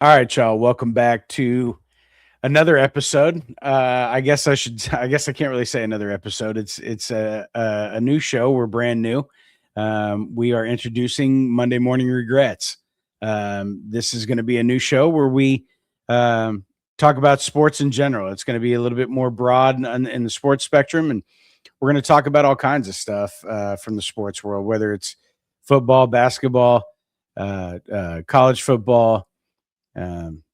All right, y'all. Welcome back to another episode. I guess I can't really say another episode. It's a new show. We're brand new. We are introducing Monday Morning Regrets. This is going to be a new show where we talk about sports in general. It's going to be a little bit more broad in the sports spectrum, and we're going to talk about all kinds of stuff from the sports world, whether it's football, basketball, college football,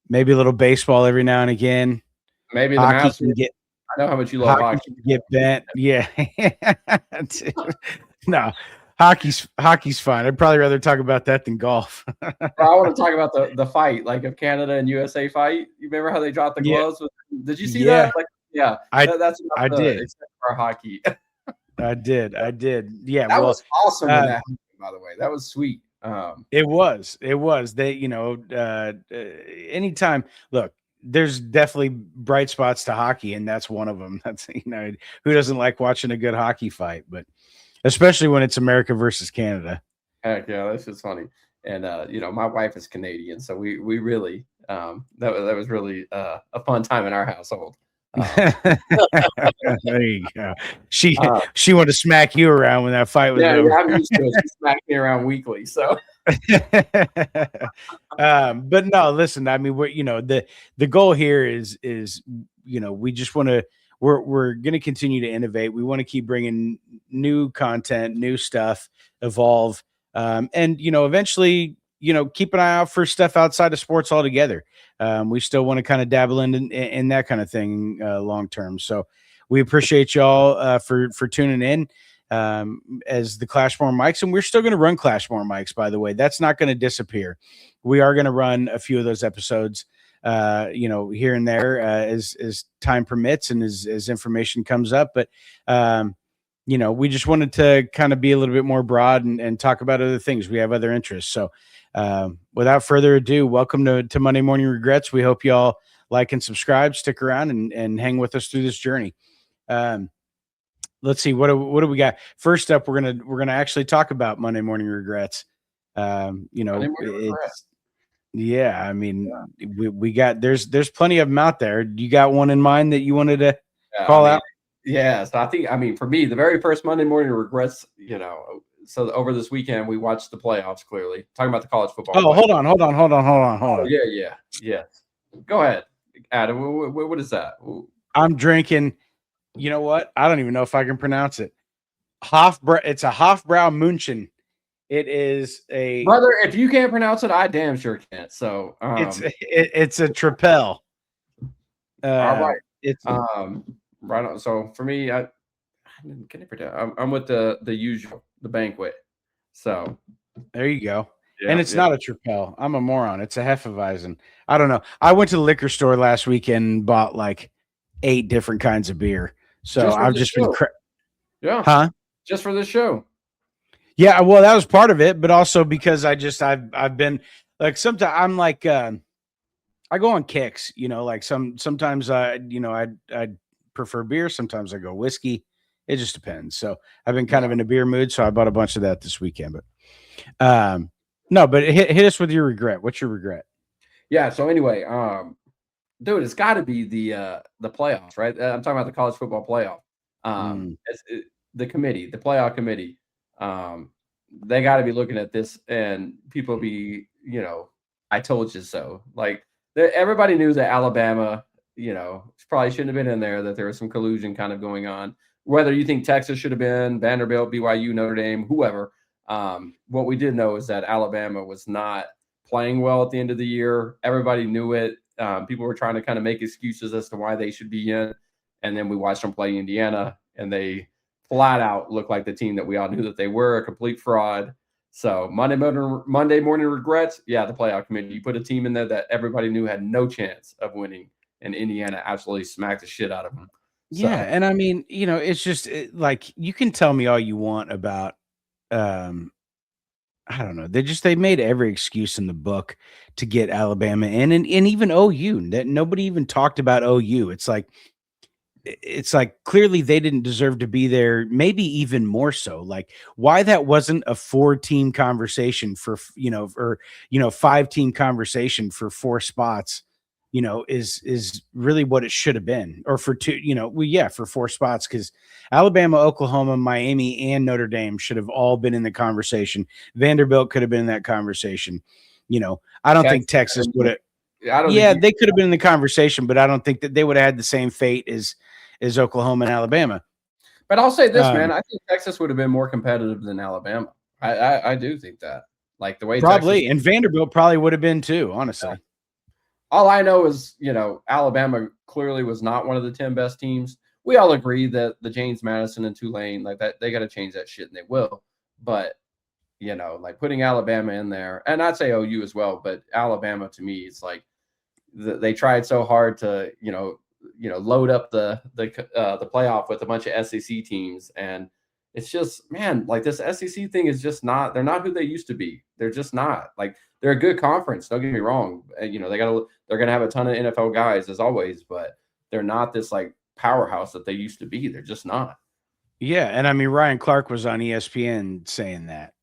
maybe a little baseball every now and again. Maybe the Hockey mouse. can get I know how much you love hockey hockey. can get bent. Yeah. Dude. No, hockey's fine. I'd probably rather talk about that than golf. Bro, I want to talk about the fight, like of Canada and USA fight. You remember how they dropped the Yeah, gloves? Did you see yeah. that? Like, yeah, I that's enough I to did. except for hockey. I did. Yeah. That Well, was awesome when uh, that happened, by the way. That was sweet. it was. They, anytime. Look, there's definitely bright spots to hockey, and that's one of them. That's who doesn't like watching a good hockey fight, but especially when it's America versus Canada. Heck yeah, that's just funny. And my wife is Canadian, so we really that was really a fun time in our household. Um, There you go. She uh, she wanted to smack you around when that fight was yeah, over. I'm used to it. She smacks me around weekly, so But no, listen. I mean, the goal here is we just want to we're going to continue to innovate. We want to keep bringing new content, new stuff, evolve, and eventually keep an eye out for stuff outside of sports altogether. We still want to kind of dabble in that kind of thing long term. So we appreciate y'all for tuning in as the Clashmore mics, and we're still going to run Clashmore mics. By the way, that's not going to disappear. We are going to run a few of those episodes, here and there as time permits and as information comes up. But we just wanted to kind of be a little bit more broad and talk about other things. We have other interests. So without further ado, welcome to Monday Morning Regrets. We hope y'all like and subscribe, stick around and hang with us through this journey. Let's see, what do we got? First up, we're gonna actually talk about Monday Morning Regrets. It's yeah, I mean, we got there's plenty of them out there. You got one in mind that you wanted to yeah, call out? yeah. So I think for me, the very first Monday morning regrets, so over this weekend we watched the playoffs. Clearly, talking about the college football Oh, playoffs. hold Oh on. yeah. Go ahead, Adam. What is that? I'm drinking. You know what? I don't even know if I can pronounce it. It's a Hofbrau München. It is a Brother, if you can't pronounce it, I damn sure can't. So, it's a Tripel. all right. It's Right on. So for me, I can I pretend I'm with the usual, the banquet. So There you go. And yeah, it's not a Tripel. I'm a moron. It's a Hefeweizen. I don't know. I went to the liquor store last weekend and bought like 8 different kinds of beer. So just for I've this just been, show. Yeah, huh? just for this show. Yeah. Well, that was part of it, but also because I've been like sometimes I'm like I go on kicks. Like sometimes I prefer beer. Sometimes I go whiskey. It just depends. So I've been kind Yeah. of in a beer mood. So I bought a bunch of that this weekend. But no, but hit us with your regret. What's your regret? Yeah. So anyway, dude, it's got to be the playoffs, right? I'm talking about the college football playoff. Mm. The committee, the playoff committee. Um, they got to be looking at this, and people be, I told you so. Like everybody knew that Alabama, probably shouldn't have been in there. That there was some collusion kind of going on. Whether you think Texas should have been, Vanderbilt, BYU, Notre Dame, whoever. What we did know is that Alabama was not playing well at the end of the year. Everybody knew it. People were trying to kind of make excuses as to why they should be in. And then we watched them play Indiana, and they flat out looked like the team that we all knew that they were, a complete fraud. So Monday morning regrets. Yeah, the playoff committee. You put a team in there that everybody knew had no chance of winning, and Indiana absolutely smacked the shit out of them. So, Yeah, and I mean, it's just like you can tell me all you want about um I don't know. They made every excuse in the book to get Alabama in and even OU. That nobody even talked about OU. It's like it's like clearly they didn't deserve to be there, maybe even more so. Like why that wasn't a 4-team conversation for, or 5-team conversation for 4 spots, is really what it should have been. Or for 2, for 4 spots, because Alabama, Oklahoma, Miami, and Notre Dame should have all been in the conversation. Vanderbilt could have been in that conversation. I don't think Texas would have. I don't Yeah, think they could have been in the conversation, but I don't think that they would have had the same fate as Oklahoma and Alabama. But I'll say this, man. I think Texas would have been more competitive than Alabama. I do think that. Like the way probably, Texas, and Vanderbilt probably would have been too, honestly. Yeah. All I know is, Alabama clearly was not one of the 10 best teams. We all agree that the James Madison and Tulane, like that, they got to change that shit, and they will. But, like putting Alabama in there, and I'd say OU as well, but Alabama to me, it's like they tried so hard to, load up the playoff with a bunch of SEC teams, and it's just, man, like this SEC thing is just not. They're not who they used to be. They're just not. Like they're a good conference. Don't get me wrong. They're gonna have a ton of NFL guys as always, but they're not this like powerhouse that they used to be. They're just not. Yeah, and I mean Ryan Clark was on ESPN saying that,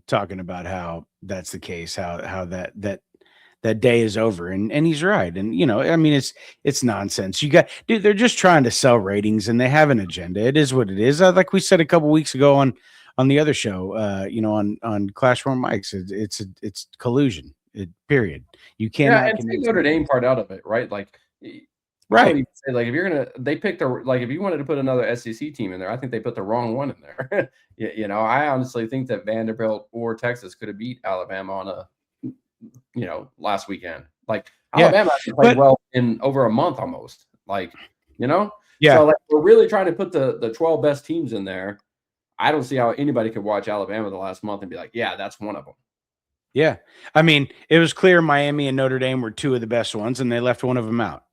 talking about how that's the case, how that day is over, and he's right. And I mean it's nonsense. Dude, they're just trying to sell ratings, and they have an agenda. It is what it is. Like we said a couple weeks ago on the other show, on Classroom Mics, it's collusion. Period. You cannot and take Notre Dame part out of it, right? Like, right? Say, like if you're gonna, they picked if you wanted to put another SEC team in there, I think they put the wrong one in there. I honestly think that Vanderbilt or Texas could have beat Alabama on a last weekend. Like Alabama played well in over a month almost. Like, Yeah. So like we're really trying to put the 12 best teams in there. I don't see how anybody could watch Alabama the last month and be like, yeah, that's one of them. Yeah. I mean, it was clear Miami and Notre Dame were 2 of the best ones, and they left one of them out,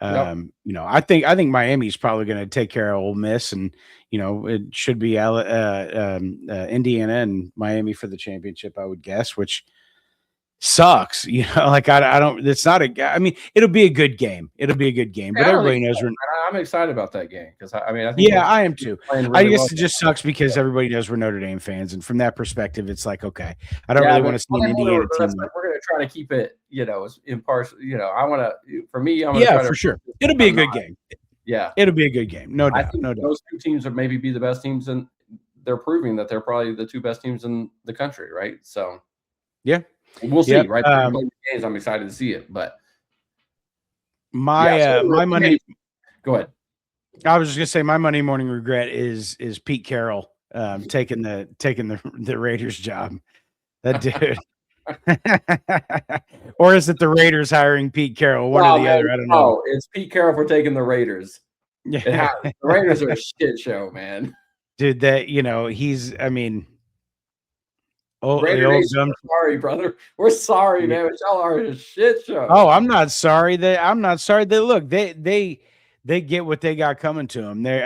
I think Miami's probably going to take care of Ole Miss, and, it should be Indiana and Miami for the championship, I would guess, which sucks. Like I don't, it's not I mean, it'll be a good game. But everybody knows I'm excited about that game because I think I am too. I guess it just sucks because everybody knows we're Notre Dame fans, and from that perspective, it's like, okay, I don't really want to see an Indiana team. We're going to try to keep it, as impartial. I want to, for me, I'm for sure. It'll be a good game. Yeah, it'll be a good game. No doubt. Those 2 teams would maybe be the best teams, and they're proving that they're probably the 2 best teams in the country, right? So, yeah. We'll see, right? Games, I'm excited to see it, but my money. Go ahead. I was just gonna say my Monday morning regret is Pete Carroll taking the Raiders job. That dude. Or is it the Raiders hiring Pete Carroll? One or the other. I don't know. It's Pete Carroll for taking the Raiders. Yeah, the Raiders are a shit show, man. Dude, he's. I mean. Sorry, brother. We're sorry, man. But y'all are a shit show. Oh, I'm not sorry. Look, they get what they got coming to them. They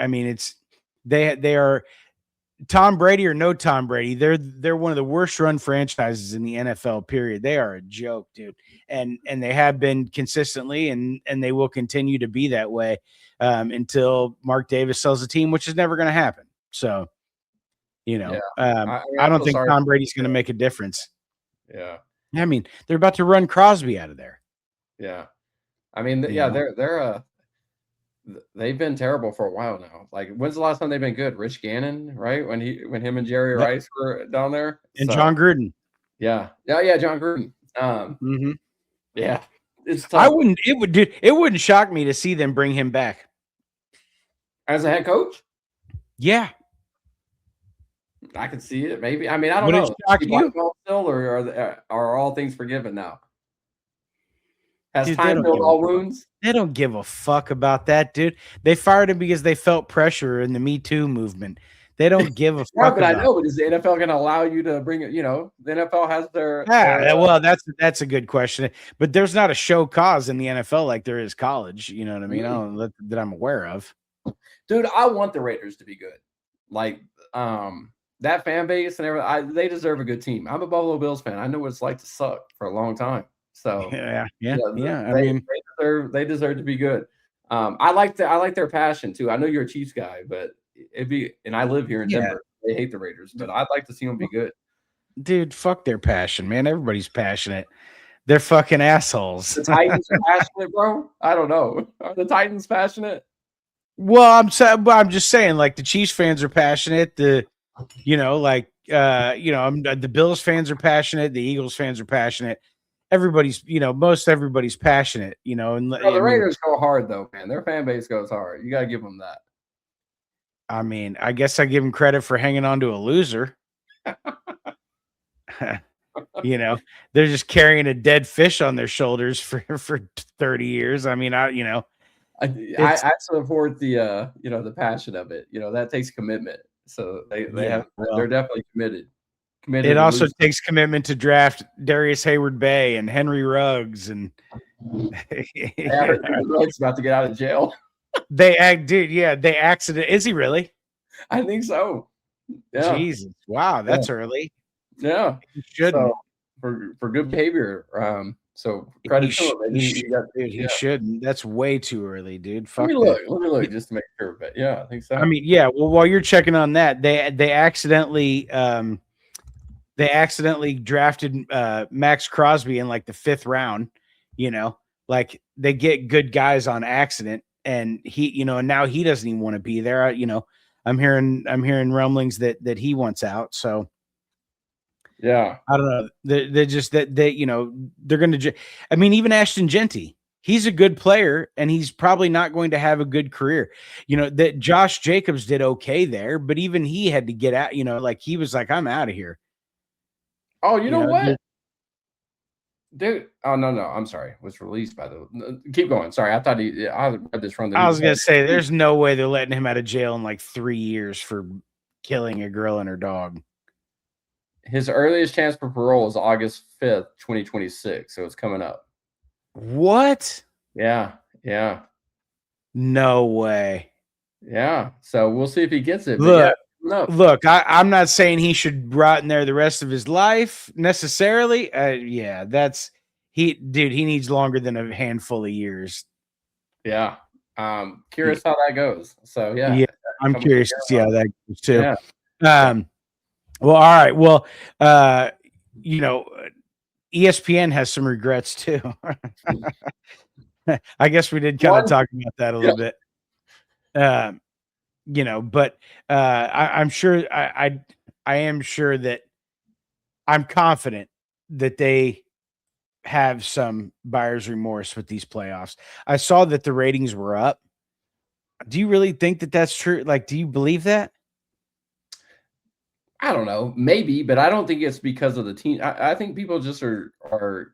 are Tom Brady or no Tom Brady. They're one of the worst run franchises in the NFL. Period. They are a joke, dude. And they have been consistently, and they will continue to be that way until Mark Davis sells the team, which is never going to happen. So. I don't think Tom Brady's going to make a difference. Yeah. I mean, they're about to run Crosby out of there. Yeah. I mean, they've been terrible for a while now. Like, when's the last time they've been good? Rich Gannon, right? When him and Jerry Rice were down there. And John Gruden. Yeah. John Gruden. Yeah. It's tough. It wouldn't shock me to see them bring him back. As a head coach? Yeah. I can see it. Maybe. I mean, I don't know. Still, or are all things forgiven now? Has time healed all wounds? They don't give a fuck about that, dude. They fired him because they felt pressure in the Me Too movement. They don't give a fuck. But I know. But is the NFL going to allow you to bring it? The NFL has their. Well, that's a good question. But there's not a show cause in the NFL like there is college. You know what I mean? Mm-hmm. That I'm aware of. Dude, I want the Raiders to be good. Like, that fan base and everything, they deserve a good team. I'm a Buffalo Bills fan. I know what it's like to suck for a long time. So yeah. They deserve to be good. I like their passion too. I know you're a Chiefs guy, but and I live here in Yeah, Denver. They hate the Raiders, but I'd like to see them be good. dude, fuck their passion, man. Everybody's passionate. They're fucking assholes. The Titans are passionate, bro. I don't know. Are the Titans passionate? Well, I'm just saying, like the Chiefs fans are passionate. The the Bills fans are passionate. The Eagles fans are passionate. Everybody's, most everybody's passionate. And No, the I mean, Raiders go hard though, man. Their fan base goes hard. You got to give them that. I guess I give them credit for hanging on to a loser. They're just carrying a dead fish on their shoulders for 30 years. I mean, I support the passion of it. That takes commitment. So they're definitely committed. It also takes commitment to draft Darius Hayward-Bay and Henry Ruggs and Ruggs about to get out of jail. They accident. Is he really? I think so. Yeah. Jesus. Wow, that's early. Yeah. He shouldn't. So, for good behavior. So credit to him. He shouldn't. That's way too early, dude. Fuck. Let me look just to make sure. But yeah, I think so. I mean, yeah. Well, while you're checking on that, they accidentally drafted Max Crosby in like the 5th round. Like they get good guys on accident, and he, and now he doesn't even want to be there. I'm hearing rumblings that he wants out. So. Yeah, I don't know. They're just they're going to. I mean, even Ashton Genty, he's a good player, and he's probably not going to have a good career. That Josh Jacobs did okay there, but even he had to get out. Like he was like, I'm out of here. Oh, you know what? Dude, oh no, I'm sorry. Was released by the. Keep going. Sorry, I thought I read this from the. I was gonna say, there's no way they're letting him out of jail in like 3 years for killing a girl and her dog. His earliest chance for parole is August 5th, 2026. So it's coming up. What? Yeah. No way. Yeah. So we'll see if he gets it. Look, I'm not saying he should rot in there the rest of his life necessarily. He needs longer than a handful of years. Yeah. Curious how that goes. So yeah, I'm curious to see how that goes too. Yeah. Well, all right. Well, ESPN has some regrets too. I guess we did kind of talk about that a little bit. But I'm sure I am sure that I'm confident that they have some buyer's remorse with these playoffs. I saw that the ratings were up. Do you really think that that's true? Like, do you believe that? I don't know, maybe, but I don't think it's because of the team. I think people just are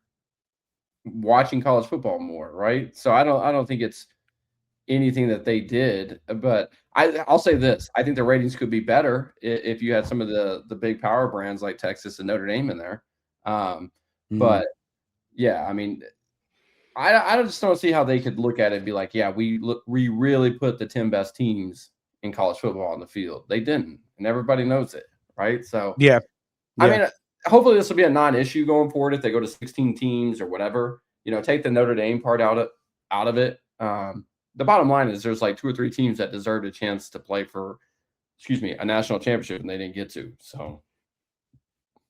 watching college football more, right? So I don't think it's anything that they did. But I'll say this: I think the ratings could be better if you had some of the big power brands like Texas and Notre Dame in there. But yeah, I mean, I just don't see how they could look at it and be like, yeah, we really put the 10 best teams in college football on the field. They didn't, and everybody knows it. Right. So, yeah. I mean, hopefully this will be a non-issue going forward if they go to 16 teams or whatever, take the Notre Dame part out of it. The bottom line is there's like 2 or 3 teams that deserved a chance to play for, a national championship and they didn't get to. So,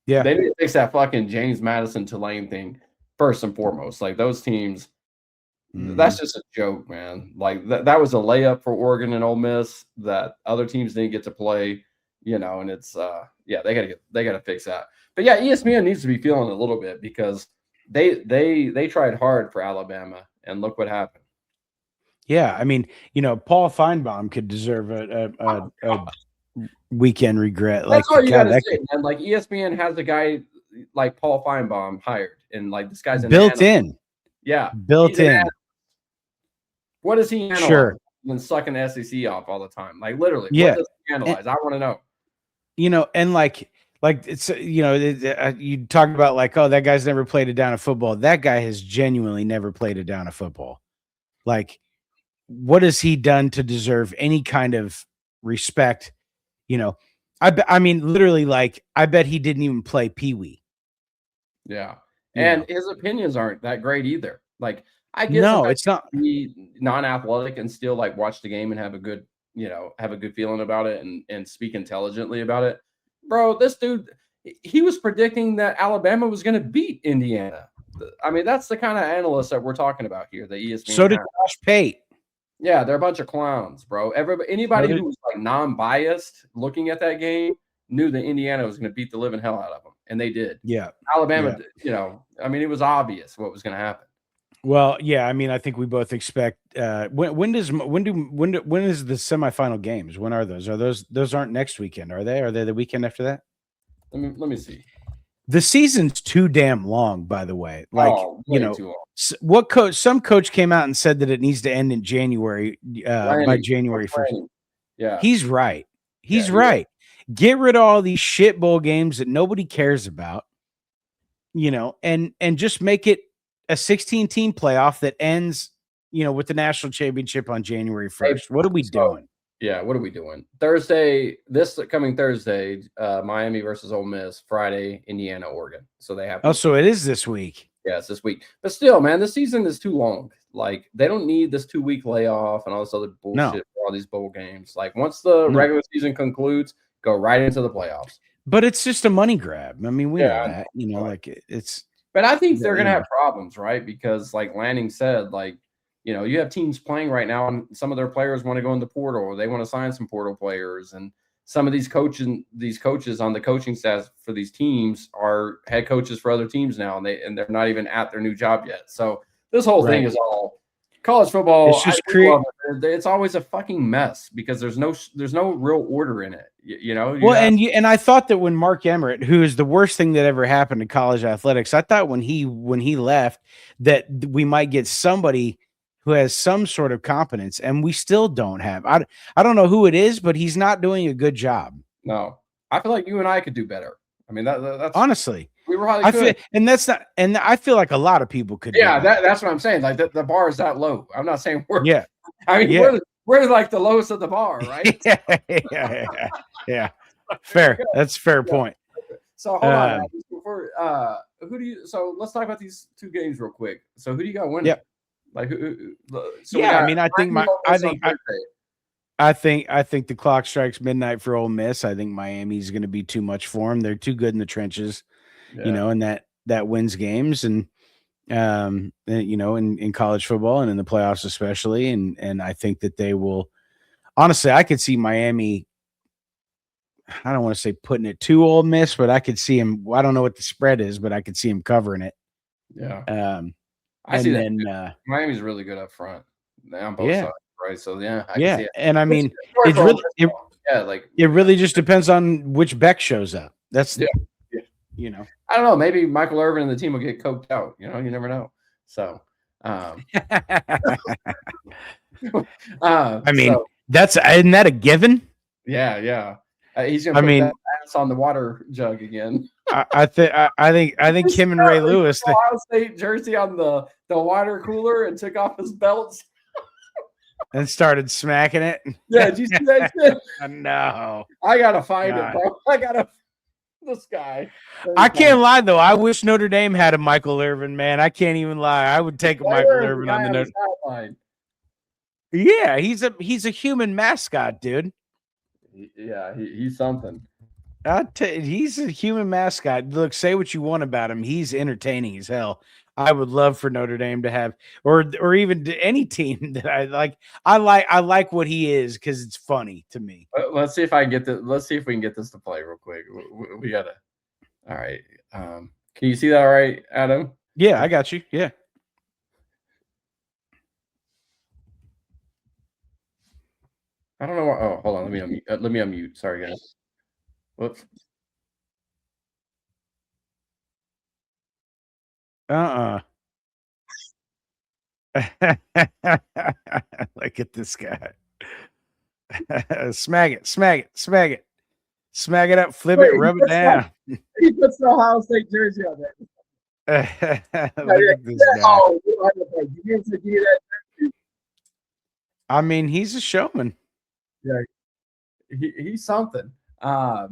yeah, they need to fix that fucking James Madison Tulane thing first and foremost. Like those teams, that's just a joke, man. Like that was a layup for Oregon and Ole Miss that other teams didn't get to play. And it's they gotta fix that. But yeah, ESPN needs to be feeling a little bit because they tried hard for Alabama and look what happened. Yeah, I mean, Paul Feinbaum could deserve a weekend regret. That's all you gotta say, man. Like ESPN has a guy like Paul Feinbaum hired, and like this guy's built in. Yeah, built in. What does he analyze? Sure. And sucking the SEC off all the time, like literally. Yeah. What does he analyze? I want to know. And like it's you talk about like, oh, that guy's never played a down of football. That guy has genuinely never played a down of football. Like, what has he done to deserve any kind of respect? I mean, literally, like, I bet he didn't even play Pee Wee. Yeah, and his opinions aren't that great either. Like, I get No, sometimes it's not. be non-athletic and still like watch the game and have a good, have a good feeling about it and speak intelligently about it. Bro, this dude, he was predicting that Alabama was going to beat Indiana. I mean, that's the kind of analysts that we're talking about here, the So ESPN did analysts. Josh Pate. Yeah, they're a bunch of clowns, bro. Anybody who was like non-biased looking at that game knew that Indiana was going to beat the living hell out of them, and they did. Yeah. Alabama, Yeah. I mean, it was obvious what was going to happen. Well, yeah, I mean, I think we both expect when is the semifinal games? When are those? Are those aren't next weekend, are they? Are they the weekend after that? Let me see. The season's too damn long, by the way. Like, too long. What coach? Some coach came out and said that it needs to end in January, by January 1st. Yeah, he's right. He's Yeah, right. Get rid of all these shit bowl games that nobody cares about, and just make it a 16-team playoff that ends, with the national championship on January 1st. What are we doing? Yeah, what are we doing? Thursday, this coming Thursday, Miami versus Ole Miss. Friday, Indiana, Oregon. So they have. Oh, so it is this week. Yeah, it's this week. But still, man, the season is too long. Like, they don't need this 2-week layoff and all this other bullshit for all these bowl games. Like, once the regular season concludes, go right into the playoffs. But it's just a money grab. I mean, we know that. Like it's. But I think they're gonna have problems, right? Because, like Lanning said, like, you have teams playing right now, and some of their players want to go in the portal, or they want to sign some portal players, and some of these coaches on the coaching staff for these teams are head coaches for other teams now, and they're not even at their new job yet. So this whole thing is all college football. It's just it's always a fucking mess because there's no real order in it. And I thought that when Mark Emmert, who is the worst thing that ever happened to college athletics, I thought when he left that we might get somebody who has some sort of competence, and we still don't have. I don't know who it is, but he's not doing a good job. No, I feel like you and I could do better. I mean, that's honestly, we were probably and I feel like a lot of people could. Yeah, that's what I'm saying. Like the bar is that low. I'm not saying we're. Yeah, I mean, we're like the lowest of the bar, right? yeah. Fair. That's a fair point. So hold on. Before, So let's talk about these two games real quick. So who do you got winning? Yep. Like I think the clock strikes midnight for Ole Miss. I think Miami's going to be too much for them. They're too good in the trenches, and that wins games, and in college football and in the playoffs especially. And I think that they will. Honestly, I could see Miami. I don't want to say putting it to Ole Miss, but I could see him. I don't know what the spread is, but I could see him covering it. Yeah. I see that. Miami's really good up front on both sides, right? So I can see it. And I mean, it really just depends on which Beck shows up. That's I don't know. Maybe Michael Irvin and the team will get coked out. You never know. So, I mean, isn't that a given? Yeah. He's gonna put that ass on the water jug again. I think Kim and Ray Lewis. Ohio State jersey on the water cooler and took off his belts and started smacking it. Yeah, did you see that shit? No, I gotta find it, bro. This guy. I can't lie though. I wish Notre Dame had a Michael Irvin, man. I can't even lie. I would take a Michael Irvin on the Notre Dame. Yeah, he's a human mascot, dude. Yeah, he's something. He's a human mascot. Look, say what you want about him. He's entertaining as hell. I would love for Notre Dame to have, or even any team that I like. I like what he is because it's funny to me. Let's see if I can get this. Let's see if we can get this to play real quick. We gotta. All right. Can you see that? All right, Adam. Yeah, I got you. Yeah. I don't know. Oh, hold on. Let me unmute. Sorry, guys. Whoops. Look at this guy. Smack it up, flip it, rub it down. He puts the Ohio State jersey on there. Look at this guy. I mean, he's a showman. Yeah, he's something. Yeah.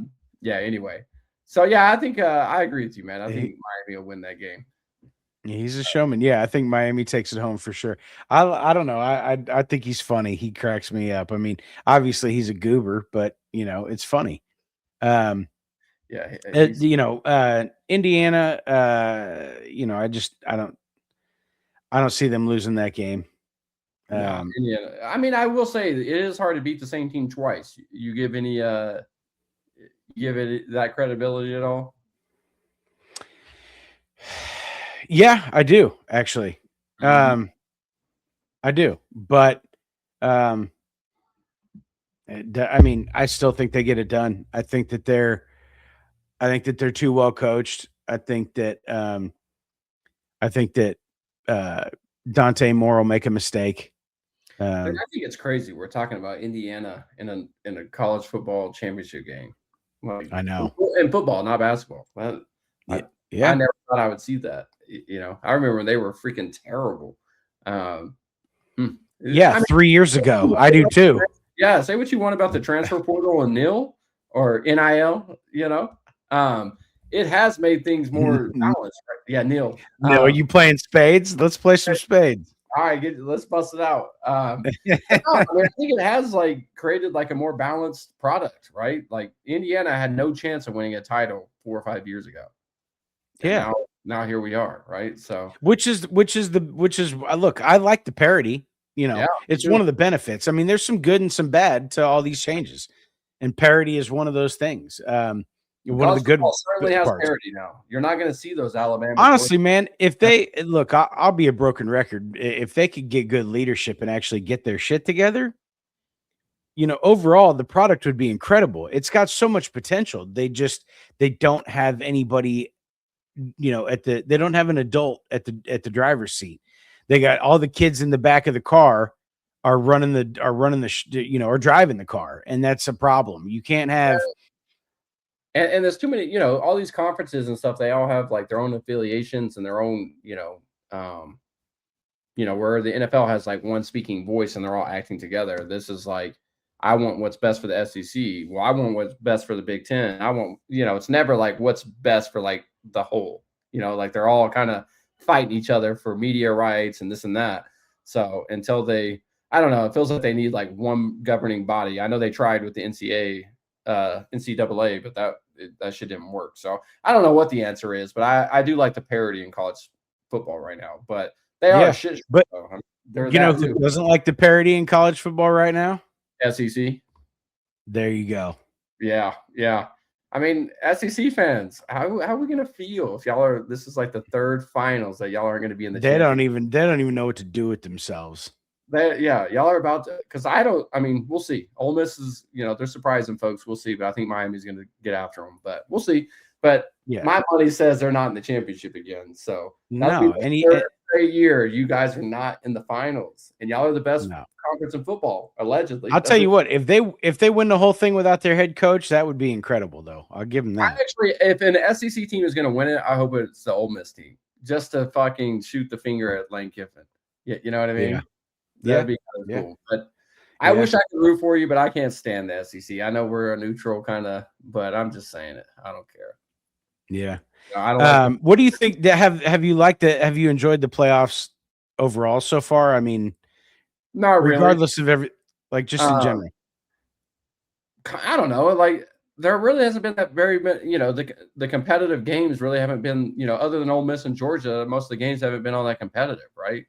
Anyway, so I think I agree with you, man. I think Miami will win that game. He's a showman. Yeah, I think Miami takes it home for sure. I don't know. I think he's funny. He cracks me up. I mean, obviously he's a goober, but it's funny. Um, Yeah, he's Indiana. I don't see them losing that game. no. Indiana. I mean, I will say it is hard to beat the same team twice. You give it that credibility at all? Yeah, I do actually. Mhm. I do, but um, I mean, I still think they get it done. I think that they're too well coached. I think that uh, Dante Moore will make a mistake. And Um, I think it's crazy. We're talking about Indiana in a college football championship game, like I know. in football, not basketball. Yeah, I yeah, never thought I would see that. I remember when they were freaking terrible. Um, yeah. I mean, 3 years ago, I do too. yeah, say what you want about the transfer portal and NIL or NIL, um, it has made things more balanced, right? Yeah, NIL. No, are you playing spades? Let's play some spades. All right, let's bust it out. But no, I mean, I think it has like created like a more balanced product, right? Like Indiana had no chance of winning a title 4 or 5 years ago, and Yeah. now here we are, right? So Look, I like the parity. yeah, me It's too. one of the benefits. I mean, there's some good and some bad to all these changes, and parity is one of those things. One of the College good football certainly has parts. parity now. You're not going to see those Alabama, Georgia. Honestly, man, if they look, I'll be a broken record. If they could get good leadership and actually get their shit together, overall the product would be incredible. It's got so much potential. They don't have anybody, they don't have an adult at the driver's seat. They got all the kids in the back of the car are are driving the car, and that's a problem. You can't have And there's too many, all these conferences and stuff. They all have like their own affiliations and their own, where the NFL has like one speaking voice and they're all acting together. This is like, I want what's best for the SEC. Well, I want what's best for the Big Ten. I want, it's never like what's best for like the whole, like they're all kind of fighting each other for media rights and this and that. So until I don't know, it feels like they need like one governing body. I know they tried with the NCAA, but that shit didn't work. So I don't know what the answer is, but I do like the parity in college football right now. But they are a yeah, shit show, but though. I mean, they're you know that who too. doesn't like the parity in college football right now? SEC. There you go. Yeah, yeah. I mean, SEC fans, how are we gonna feel if y'all are? This is like the third finals that y'all are going to be in the They championship. don't even know what to do with themselves. Yeah, y'all are about to. Because I don't. I mean, we'll see. Ole Miss is, they're surprising folks. We'll see, but I think Miami's going to get after them. But we'll see. But Yeah. my money says they're not in the championship again. So that'll be No, the third straight year you guys are not in the finals, and y'all are the best no. conference in football, allegedly. I'll tell you what, if they win the whole thing without their head coach, that would be incredible, though. I'll give them that. Actually, if an SEC team is going to win it, I hope it's the Ole Miss team, just to fucking shoot the finger at Lane Kiffin. Yeah, you know what I mean? Yeah. That'd be kind of cool. But I wish I could root for you, but I can't stand the SEC. I know we're a neutral kind of, but I'm just saying it. I don't care. Yeah. I don't like what do you think? Have you have you enjoyed the playoffs overall so far? I mean, not really. regardless of just in general. I don't know. Like there really hasn't been that very, the competitive games really haven't been, other than Ole Miss and Georgia, most of the games haven't been all that competitive, right?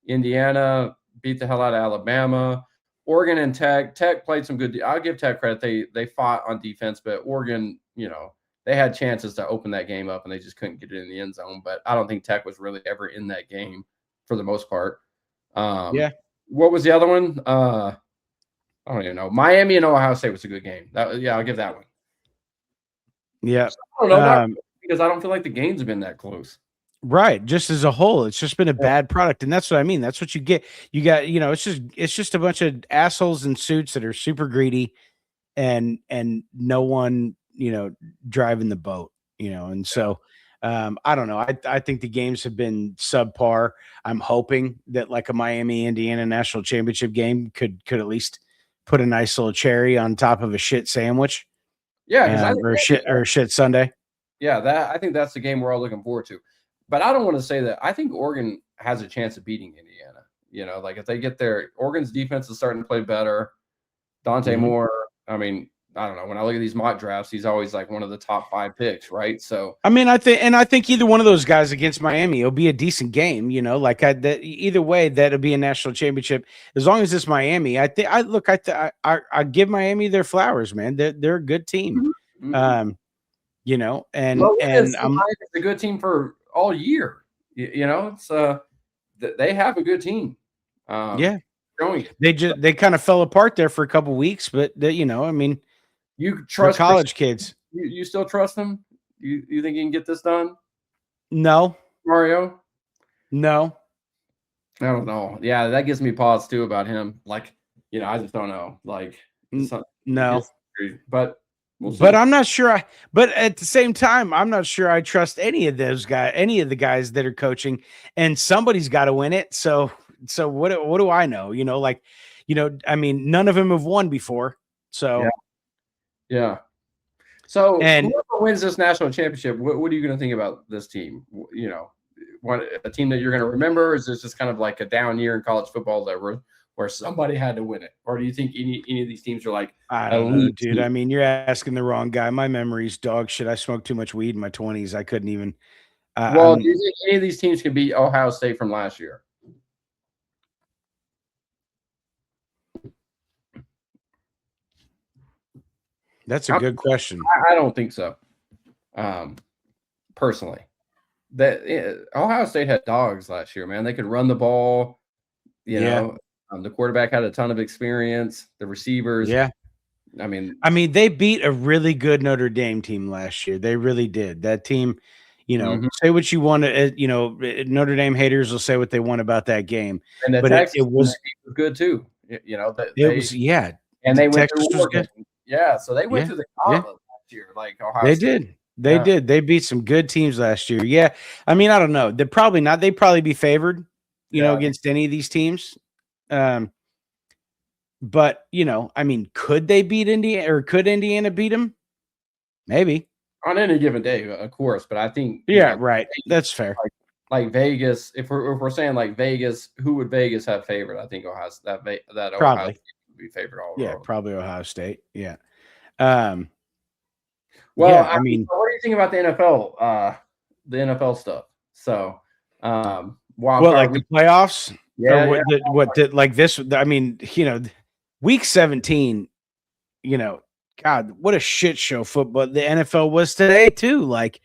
Indiana beat the hell out of Alabama. Oregon and Tech played some good. I'll give Tech credit. They fought on defense, but Oregon, they had chances to open that game up and they just couldn't get it in the end zone. But I don't think Tech was really ever in that game for the most part. Yeah. What was the other one? I don't even know. Miami and Ohio State was a good game. I'll give that one. Yeah. So, I don't know, because I don't feel like the games have been that close. Right. Just as a whole, it's just been a bad product. And that's what I mean. That's what you get. You got, it's just a bunch of assholes in suits that are super greedy and no one, driving the boat, and so I don't know. I think the games have been subpar. I'm hoping that like a Miami Indiana national championship game could at least put a nice little cherry on top of a shit sandwich. Yeah, because or a shit Sunday. Yeah, I think that's the game we're all looking forward to. but I don't want to say that. I think Oregon has a chance of beating Indiana. Like if they get there, Oregon's defense is starting to play better. Dante Moore, I mean, I don't know. When I look at these mock drafts, he's always like one of the top 5 picks, right? So I mean, I think either one of those guys against Miami will be a decent game. Either way, that'll be a national championship as long as it's Miami. I think I give Miami their flowers, man. They're a good team. mm-hmm. And I'm a good team for all year. It's they have a good team. They kind of fell apart there for a couple weeks, but I mean, you trust college kids. You still trust them? You think you can get this done? No, Mario. No, I don't know. Yeah, that gives me pause too about him. Like, I just don't know. Like, no, but. But I'm not sure. But at the same time, I'm not sure I trust any of the guys that are coaching. And somebody's got to win it. So what do I know? I mean, none of them have won before. So yeah. So whoever wins this national championship, what are you going to think about this team? A team that you're going to remember? Is this just kind of like a down year in college football where somebody had to win it? Or do you think any of these teams are like, I don't know, dude. Team? I mean, you're asking the wrong guy. My memory's dog shit. I smoked too much weed in my 20s. I couldn't even. Do you think any of these teams can beat Ohio State from last year? That's a good question. I don't think so. Personally, Ohio State had dogs last year, man. They could run the ball. The quarterback had a ton of experience. The receivers. Yeah. I mean, they beat a really good Notre Dame team last year. They really did. That team, say what you want to, Notre Dame haters will say what they want about that game. And it was good too. And they went Texas was good. Yeah, so they went through the gauntlet last year. Like Ohio they State. did. They did. They beat some good teams last year. Yeah. I mean, I don't know. They're probably not. They'd probably be favored, against any of these teams. But I mean, could they beat Indiana, or could Indiana beat them? Maybe on any given day, of course. But I think right. That's fair. Like Vegas, if we're saying like Vegas, who would Vegas have favored? I think Ohio State would be favored all over. Probably Ohio State. Yeah. I mean, what do you think about the NFL? The NFL stuff. So, like the playoffs? Yeah. Like this? I mean, week 17. God, what a shit show football the NFL was today too. Like,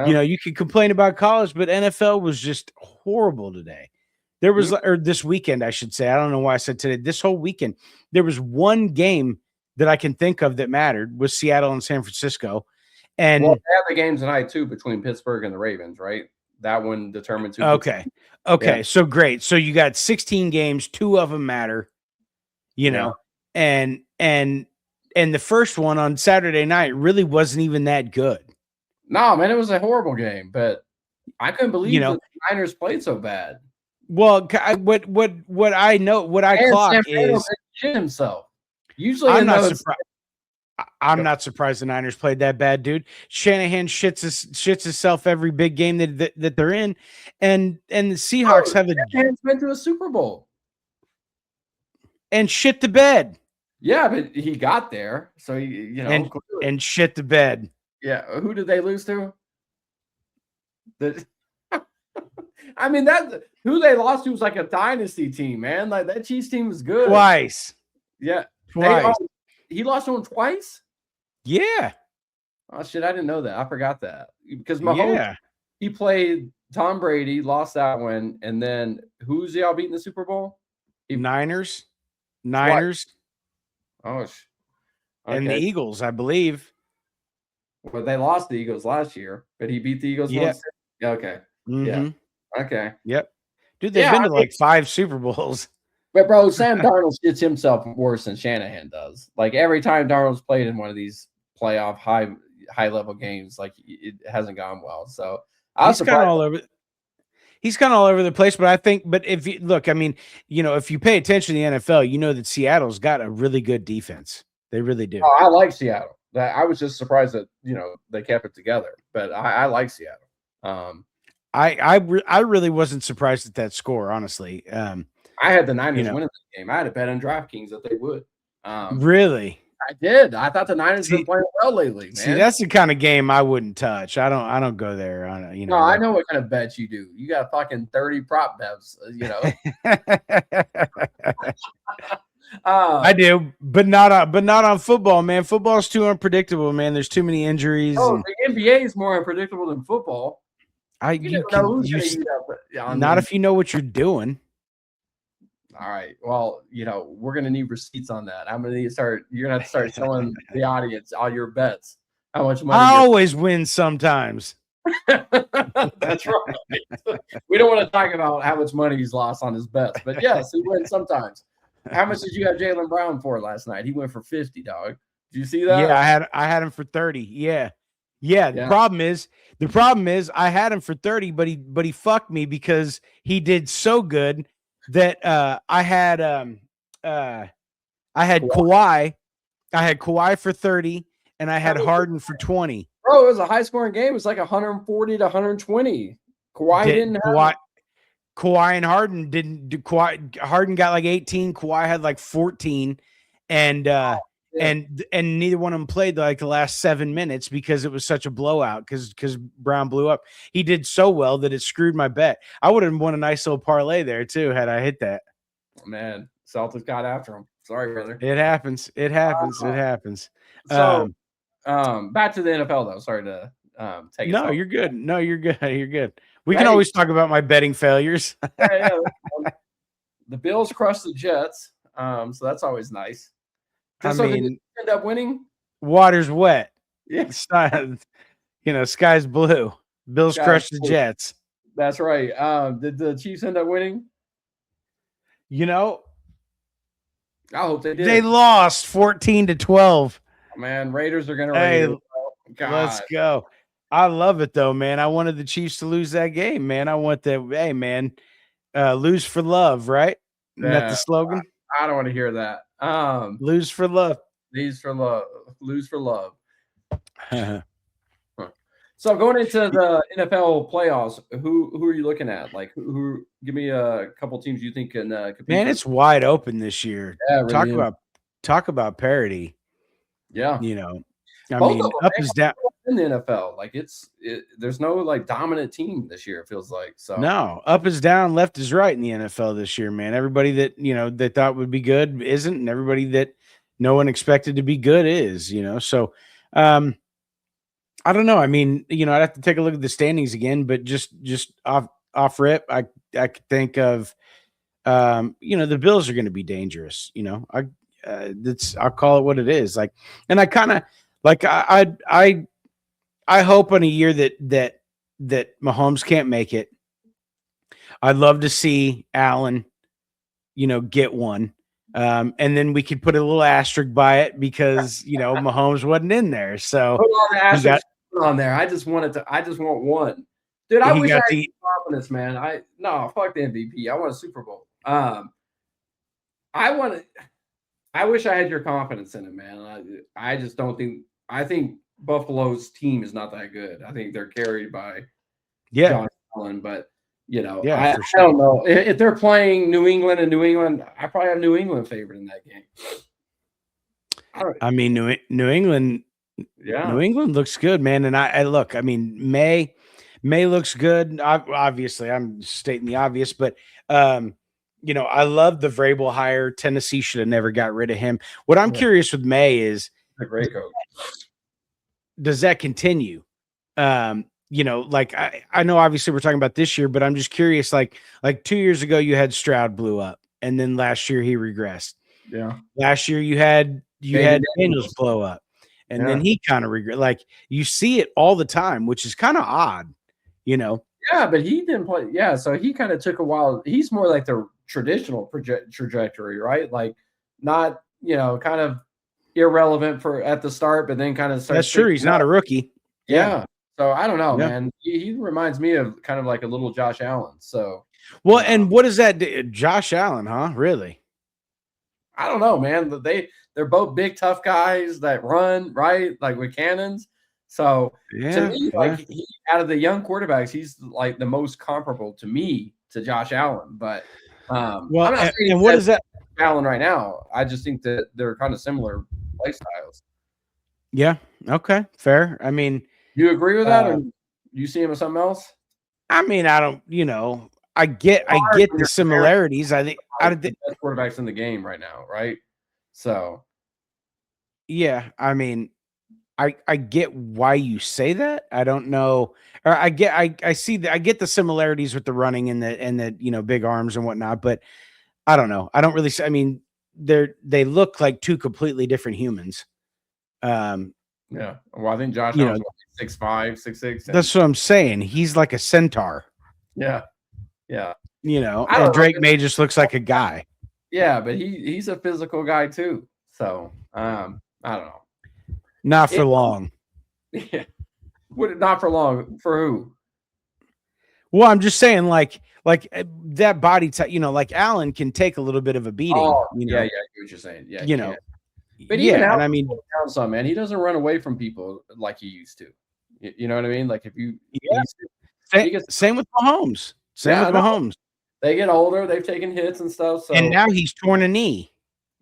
you could complain about college, but NFL was just horrible today. There was, or this weekend, I should say. I don't know why I said today. This whole weekend, there was one game that I can think of that mattered, was Seattle and San Francisco. And they have the games tonight too between Pittsburgh and the Ravens, right? That one determines who. Okay. So great. So you got 16 games, 2 of them matter. And the first one on Saturday night really wasn't even that good. No, man, it was a horrible game, but I couldn't believe the Niners played so bad. Well, what I know, what I clock is shit himself. Usually, I'm not surprised. I'm not surprised the Niners played that bad, dude. Shanahan shits himself every big game that they're in, and the Seahawks have Shanahan's been to a Super Bowl and shit the bed. Yeah, but he got there, so and shit the bed. Yeah, who did they lose to? I mean, who they lost to was like a dynasty team, man. Like that Chiefs team was good. Twice. Yeah, twice. He lost to him twice? Yeah. Oh, shit. I didn't know that. I forgot that. Because Mahomes, he played Tom Brady, lost that one. And then who's y'all beating the Super Bowl? Niners. Oh, okay. And the Eagles, I believe. Well, they lost the Eagles last year, but he beat the Eagles once. Yeah. Okay. Mm-hmm. Yeah. Okay. Yep. Dude, they've been to like 5 Super Bowls. But bro, Sam Darnold shits himself worse than Shanahan does. Like every time Darnold's played in one of these playoff high level games, like it hasn't gone well. So he's kind of all over. He's kind of all over the place. But I think, if you look, I mean, if you pay attention to the NFL, you know that Seattle's got a really good defense. They really do. Oh, I like Seattle. I was just surprised that they kept it together. But I like Seattle. I really wasn't surprised at that score, honestly. I had the Niners You know, winning the game. I had a bet on DraftKings that they would. really. I did. I thought the Niners been See, playing well lately, see, man. that's the kind of game I wouldn't touch. I don't go there on No, I know what kind of bets you do. You got fucking 30 prop bets, I do, but not on football, man. Football's too unpredictable, man. There's too many injuries, and the NBA is more unpredictable than football. You never know who's going to eat up. Not if you know what you're doing. All right. Well, we're going to need receipts on that. I'm going to need to start. You're going to have to start showing the audience all your bets. How much money? I always win sometimes. That's right. We don't want to talk about how much money he's lost on his bets, but yes, he wins sometimes. How much did you have Jaylen Brown for last night? He went for 50, dog. Did you see that? Yeah, I had him for 30. Yeah. The problem is I had him for 30, but he fucked me because he did so good that I had Kawhi. I had Kawhi for 30 and I had Harden for 20. Bro, it was a high scoring game. It was like 140 to 120. Kawhi and Harden didn't do. Harden got like 18. Kawhi had like 14, and neither one of them played like the last 7 minutes because it was such a blowout. Because Brown blew up. He did so well that it screwed my bet. I would have won a nice little parlay there too had I hit that. Man, Celtics got after him. Sorry, brother. It happens. It happens. So, back to the NFL though. Sorry to take it. No, you're good. No, you're good. You're good. We can always talk about my betting failures. The Bills crushed the Jets, so that's always nice. Did they end up winning? Water's wet. Yeah, sky's blue. Bills crushed the Jets. That's right. Did the Chiefs end up winning? I hope they did. They lost 14-12. Oh, man, Raiders are going to raid. Let's go. I love it though, man. I wanted the Chiefs to lose that game, man. I want lose for love, right? Isn't that the slogan? I don't want to hear that. Lose for love. Lose for love. Lose for love. So going into the NFL playoffs, who are you looking at? Like, who? Give me a couple teams you think can compete. Man, it's wide open this year. Yeah, really talk about parity. Yeah, up is down in the NFL. Like there's no like dominant team this year. It feels like so. No, up is down, left is right in the NFL this year, man. Everybody that they thought would be good isn't, and everybody that no one expected to be good is. So I don't know. I mean, I'd have to take a look at the standings again, but just off rip, I could think of the Bills are going to be dangerous. I'll call it what it is. Like, and I kind of like I hope on a year that Mahomes can't make it. I'd love to see Allen, get one. And then we could put a little asterisk by it because Mahomes wasn't in there. So put all the asterisks on there. I just want one. Dude, I wish I had confidence, man. Fuck the MVP. I want a Super Bowl. I wish I had your confidence in it, man. I just don't think. I think Buffalo's team is not that good. I think they're carried by John Allen, but I don't know if they're playing New England. I probably have New England favored in that game. I mean, New England. Yeah, New England looks good, man. And I look. I mean, May looks good. Obviously, I'm stating the obvious, but I love the Vrabel hire. Tennessee should have never got rid of him. What I'm curious with May is a great coach. Does that continue? Like I know obviously we're talking about this year, but I'm just curious, like 2 years ago you had Stroud blew up and then last year he regressed. Yeah. Last year you had Daniels blow up and then he kind of regressed. Like you see it all the time, which is kind of odd, Yeah, but he didn't play. Yeah. So he kind of took a while. He's more like the traditional trajectory, right? Like not, kind of irrelevant at the start, but then kind of starts. That's true. He's not a rookie. Yeah. So I don't know, man. He reminds me of kind of like a little Josh Allen. So and what is that? Josh Allen, huh? Really? I don't know, man. They're both big, tough guys that run, right? Like with cannons. So to Yeah, me, like yeah. he out of the young quarterbacks, he's like the most comparable to me to Josh Allen. But I'm Well, not saying and he's what as is that? Allen right now. I just think that they're kind of similar play styles. Yeah. Okay. Fair. I mean, You agree with that, or uh, you see him as something else? I don't. It's I hard get when the you're comparing similarities. I think. like the best quarterbacks in the game right now, right? So Yeah. I mean, I get why you say that. I don't know. Or I see I get the similarities with the running and the big arms and whatnot, but I don't know. I don't really. I mean, they look like two completely different humans. Um, yeah. Well, I think Josh you Allen's know, what, 6'5", 6'6", and that's what I'm saying. He's like a centaur. yeah, yeah. I And don't know. Drake May just looks like a guy. Yeah, but he's a physical guy too. So I don't know. Not for It, long. yeah. Would it not for long for who? Well, I'm just saying, that body type, like Allen can take a little bit of a beating, Oh, yeah, yeah. I get what you're saying. Yeah, he you can. know, But even yeah. Allen's And I mean, down some, man. He doesn't run away from people like he used to. You know what I mean? Like if you, yeah, he gets, same with Mahomes. Same yeah, with no, Mahomes. they get older. They've taken hits and stuff. And So, now he's torn a knee,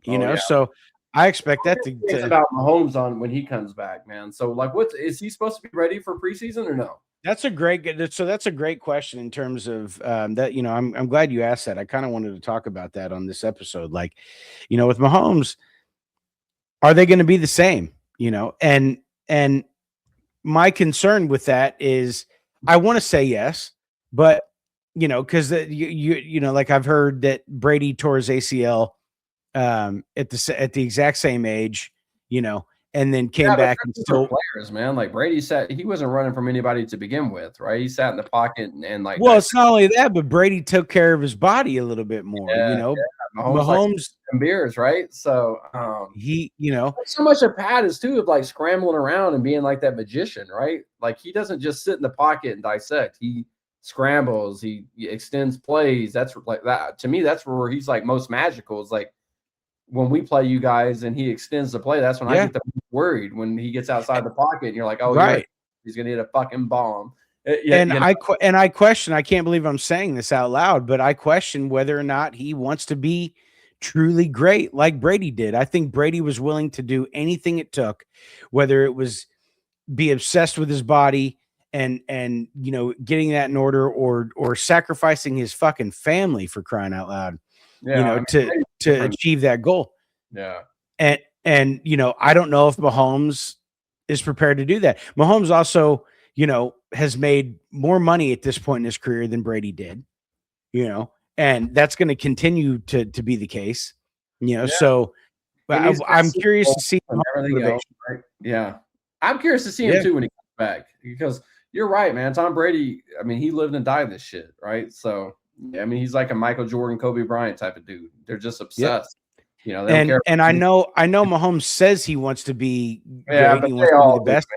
oh yeah. so I expect that Things to about Mahomes on when he comes back, man. So, like, is he supposed to be ready for preseason or no? that's a great question in terms of that. I'm glad you asked that. I kind of wanted to talk about that on this episode. Like, with Mahomes, are they going to be the same? And my concern with that is I want to say yes, but because like I've heard that Brady tore his ACL at the exact same age, and then came Yeah, but back and they're different still. players, man. Like Brady sat, he wasn't running from anybody to begin with, right? He sat in the pocket and like Well, it's dissected. not only that, but Brady took care of his body a little bit more. Yeah, yeah. Mahomes like Mahomes, some beers, right? So, he, so much of Pat is too of like scrambling around and being like that magician, right? Like he doesn't just sit in the pocket and dissect. He scrambles, he extends plays. That's like that to me. That's where he's like most magical. Is like when we play you guys and he extends the play. That's when I yeah, get the worried when he gets outside the pocket and you're like, oh, right. he's gonna hit a fucking bomb. Yeah, And I question. I can't believe I'm saying this out loud, but I question whether or not he wants to be truly great like Brady did. I think Brady was willing to do anything it took, whether it was be obsessed with his body and getting that in order, or sacrificing his fucking family, for crying out loud, yeah. I to mean, different. achieve that goal. Yeah, And I don't know if Mahomes is prepared to do that. Mahomes also, has made more money at this point in his career than Brady did, and that's going to continue to be the case, yeah. so And he's got I'm Super curious Bowl to see and everything else, motivation. right? Yeah. I'm curious to see him Yeah. too when he comes back because you're right, man. Tom Brady, I mean, he lived and died this shit, right? So, yeah, I mean, he's like a Michael Jordan, Kobe Bryant type of dude. They're just Yep. obsessed. They don't care. And I know Mahomes says he wants to be Yeah, great. but He they wants to be the all do. best.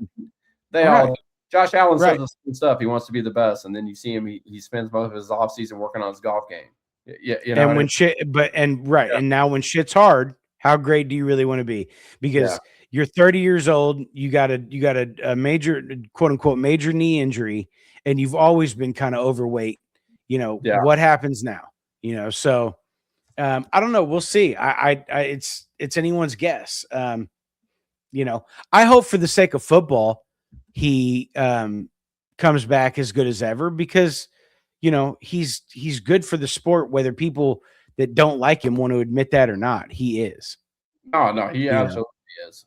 They all Right. do. Josh Allen says Right. the same stuff. He wants to be the best, and then you see him. He spends most of his offseason working on his golf game. Yeah, you know And what I mean? when shit, right. Yeah, And now when shit's hard, how great do you really want to be? yeah, Because you're 30 years old, you got a major, quote unquote, major knee injury, and you've always been kind of overweight. yeah. What happens now? So I don't know. We'll see. It's anyone's guess. I hope for the sake of football, he comes back as good as ever, because he's good for the sport, whether people that don't like him want to admit that or not. He is. Oh no, he You know. absolutely is.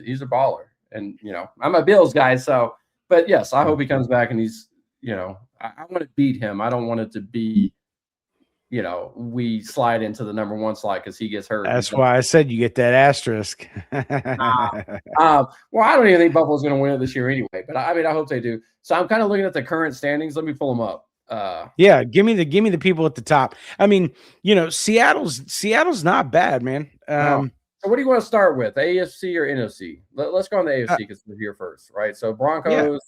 He's a baller, and I'm a Bills guy, so. But yes, I hope he comes back and he's. I want to beat him. I don't want it to be. We slide into the number one slide because he gets hurt. That's why I said you get that asterisk. Well, I don't even think Buffalo's going to win it this year anyway. But I mean, I hope they do. So I'm kind of looking at the current standings. Let me pull them up. Yeah, give me the people at the top. I mean, Seattle's not bad, man. No. So what do you want to start with, AFC or NFC? Let's go on the AFC because we're here first, right? So Yeah. Broncos,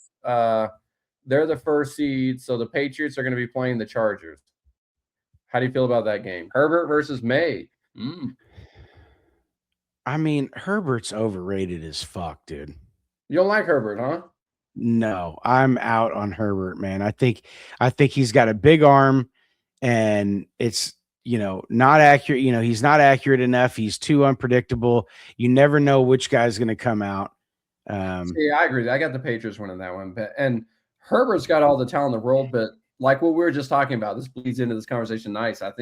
they're the first seed. So the Patriots are going to be playing the Chargers. How do you feel about that game? Herbert versus May. I mean, Herbert's overrated as fuck, dude. You don't like Herbert, huh? No, I'm out on Herbert, man. I think he's got a big arm, and it's not accurate. He's not accurate enough. He's too unpredictable. You never know which guy's going to come out. See, I agree. I got the Patriots winning that one, and Herbert's got all the talent in the world, but like what we were just talking about, this bleeds into this conversation. Nice, I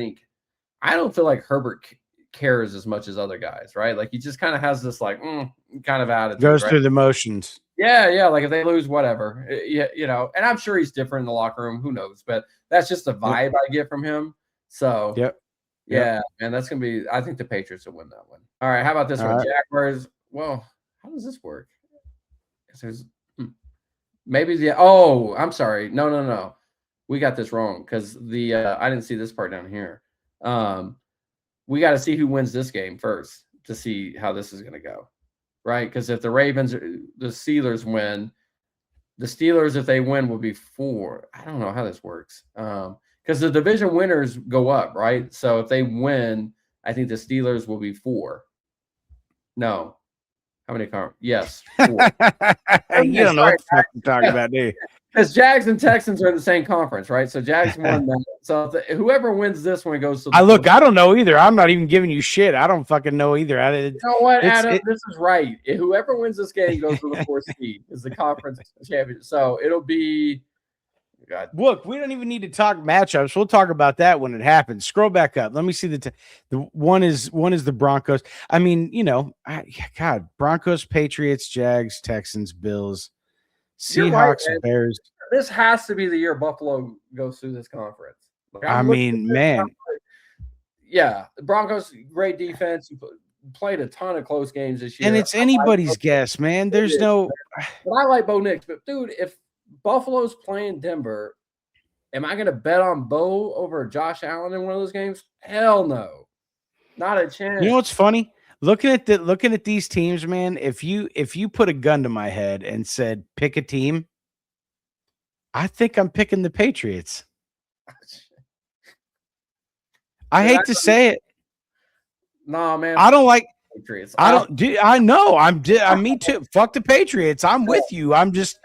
don't feel like Herbert cares as much as other guys, right? Like he just kind of has this like kind of attitude. Goes right? through the motions. Yeah. Like if they lose, whatever. And I'm sure he's different in the locker room. Who knows? But that's just the vibe I get from him. So yeah, and that's gonna be. I think the Patriots will win that one. All right, how about this one? Right. Jaguars. Well, how does this work? There's maybe the. Oh, I'm sorry. No. We got this wrong because the I didn't see this part down here. We got to see who wins this game first to see how this is going to go, right? Because if the Steelers win, the Steelers, if they win, will be 4. I don't know how this works because the division winners go up, right? So if they win, I think the Steelers will be 4. No. How many? Yes. 4. You don't know what the fuck you're talking about, do you? Because Jags and Texans are in the same conference, right? So Jags won that. So whoever wins this one goes to the I don't know either. I'm not even giving you shit. I don't fucking know either. You know what, Adam? This is right. Whoever wins this game goes to the 4th seed is the conference championship. So it'll be. God. Look, we don't even need to talk matchups. We'll talk about that when it happens. Scroll back up. Let me see the one is the Broncos. I mean, God, Broncos, Patriots, Jags, Texans, Bills, Seahawks, right, Bears. This has to be the year Buffalo goes through this conference. I mean, man. Yeah, the Broncos, great defense. You played a ton of close games this year. And it's anybody's guess, man. There's no. But I like Bo Nix. But, dude, if Buffalo's playing Denver, am I going to bet on Bo over Josh Allen in one of those games? Hell no. Not a chance. You know what's funny? Looking at these teams, man, if you put a gun to my head and said pick a team, I think I'm picking the Patriots. I hate to say it. Nah, man. I don't like Patriots. I know. Me too. Fuck the Patriots. I'm with you. I'm just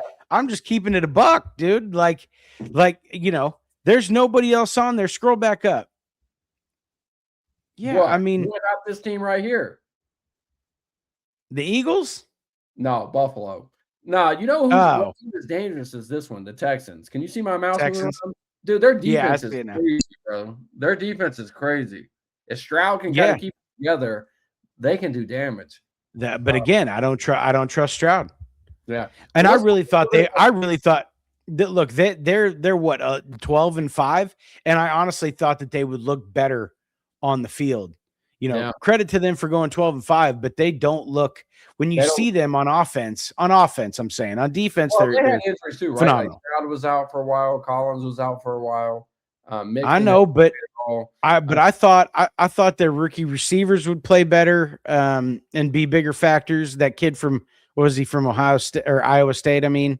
keeping it a buck, dude. Like, there's nobody else on there. Scroll back up. Yeah, what? I mean, what about this team right here? The Eagles? No, Buffalo. No, you know who's dangerous is this one, the Texans. Can you see my mouse? Texans. Dude, their defense is crazy, bro. Their defense is crazy. If Stroud can kind of keep it together, they can do damage. But again, I don't trust Stroud. Yeah, and I really thought that. Look, they're what 12-5, and I honestly thought that they would look better on the field. Credit to them for going 12-5, but they don't look when you see them on offense. On offense, I'm saying on defense, they had injuries too, right? Phenomenal. Like Stroud was out for a while. Collins was out for a while. I know, but I thought their rookie receivers would play better and be bigger factors. That kid from was he from Ohio State or Iowa State? I mean,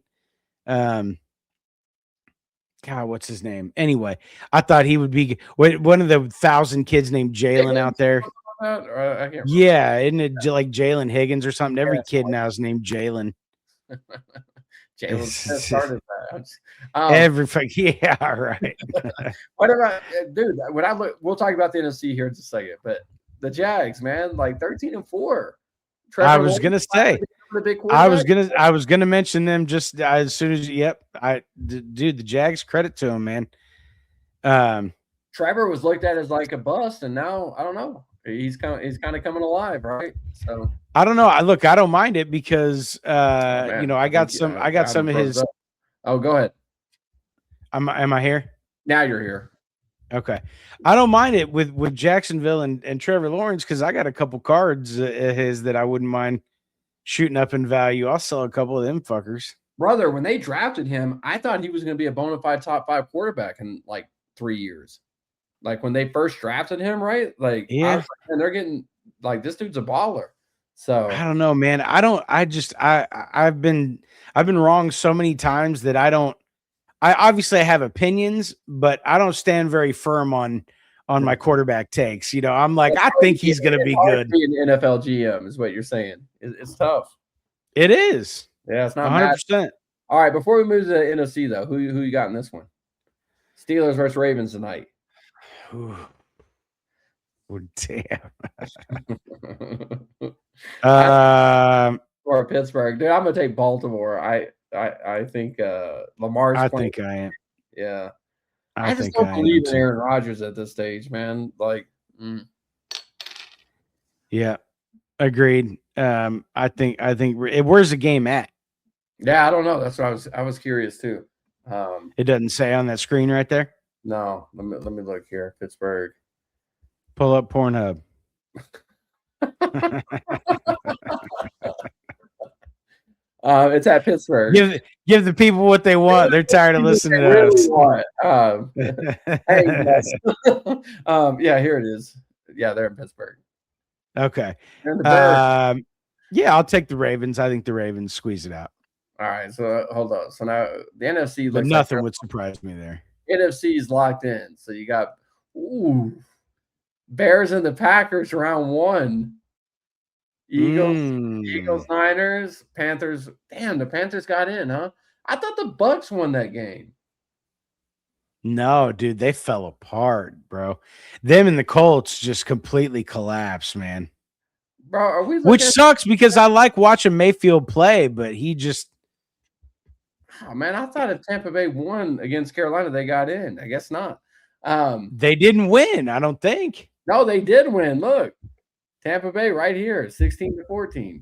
God, what's his name? Anyway, I thought he would be one of the 1,000 kids named Jalen out there. Yeah, isn't it like Jalen Higgins or something? Every kid now is named Jalen. Jalen started that. Yeah, right. What about, dude? When I look, we'll talk about the NFC here in just a second. But the Jags, man, like 13-4. I was gonna say. I was gonna mention them just as soon as. Yep, dude, the Jags. Credit to him, man. Trevor was looked at as like a bust, and now I don't know. He's kind of coming alive, right? So I don't know. I don't mind it because I got some of his. Oh, go ahead. Am I here? Now you're here. Okay, I don't mind it with Jacksonville and Trevor Lawrence because I got a couple cards his that I wouldn't mind shooting up in value. I'll sell a couple of them fuckers. Brother, when they drafted him, I thought he was going to be a bona fide top 5 quarterback in like 3 years. Like when they first drafted him, right? Like, yeah, and they're getting like this dude's a baller. So I don't know, man. I've been wrong so many times that I obviously have opinions, but I don't stand very firm on my quarterback takes. I'm like, I think he's going to be good. Being an NFL GM is what you're saying. It's tough. It is. Yeah, it's not bad. 100%. All right, before we move to the NFC, though, who you got in this one? Steelers versus Ravens tonight. Ooh. Oh, damn. Or Pittsburgh, dude. I'm gonna take Baltimore. I think Lamar's I playing. think I am. Yeah, I just think don't I am believe in too. Aaron Rodgers at this stage, man. Like, Yeah, agreed. I think where's the game at? yeah, I don't know. That's what I was curious too. It doesn't say on that screen right there. No, let me look here. Pittsburgh. Pull up Pornhub. It's at Pittsburgh. Give the people what they want. They're tired of listening to us. Hey, yes. Yeah, here it is. Yeah, they're in Pittsburgh. Okay. They're in the Bears. Yeah, I'll take the Ravens. I think the Ravens squeeze it out. All right, so hold on. So now the NFC looks but nothing would surprise me there. NFC is locked in. So you got Bears and the Packers round 1. Eagles, Niners, Panthers. Damn, the Panthers got in, huh? I thought the Bucks won that game. No, dude, they fell apart, bro. Them and the Colts just completely collapsed, man. Bro, which sucks because I like watching Mayfield play, but he just. Oh man, I thought if Tampa Bay won against Carolina, they got in. I guess not. They didn't win, I don't think. No, they did win. Look, Tampa Bay right here, 16-14.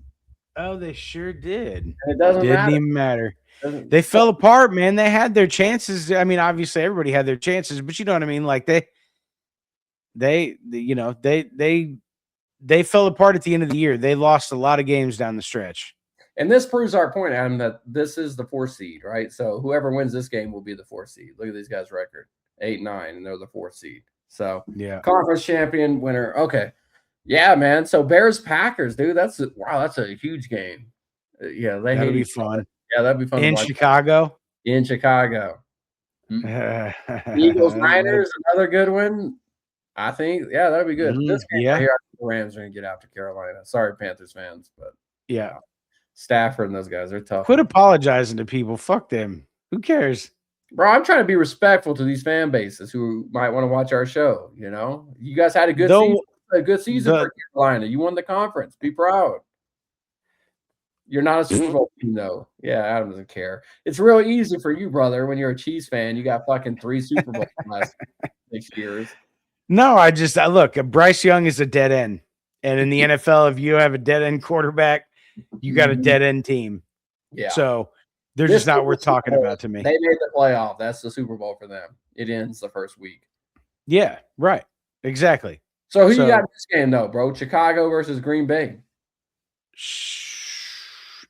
Oh, they sure did. And it doesn't even matter. They fell apart, man. They had their chances. I mean, obviously everybody had their chances, but you know what I mean? Like they fell apart at the end of the year. They lost a lot of games down the stretch. And this proves our point, Adam, that this is the 4th seed, right? So whoever wins this game will be the 4th seed. Look at these guys' record. 8-9, and they're the 4th seed. So yeah, conference champion winner. Okay. Yeah, man. So Bears Packers, dude. That's a huge game. Yeah, that'll be fun. Yeah, that'd be fun. In Chicago. In Chicago. Eagles Niners, another good one. I think, yeah, that'd be good. This game right here, the Rams are gonna get out to Carolina. Sorry, Panthers fans, but yeah, Stafford and those guys are tough. Quit apologizing to people. Fuck them. Who cares? Bro, I'm trying to be respectful to these fan bases who might want to watch our show. You know, you guys had a good season for Carolina. You won the conference. Be proud. You're not a Super Bowl team, though. Yeah, Adam doesn't care. It's real easy for you, brother. When you're a Chiefs fan, you got fucking 3 Super Bowls in the last 6 years. No, I look. Bryce Young is a dead end, and in the NFL, if you have a dead end quarterback, you got a dead end team. Yeah. So they're just not worth talking about to me. They made the playoff. That's the Super Bowl for them. It ends the first week. Yeah. Right. Exactly. So who you got in this game, though, bro? Chicago versus Green Bay.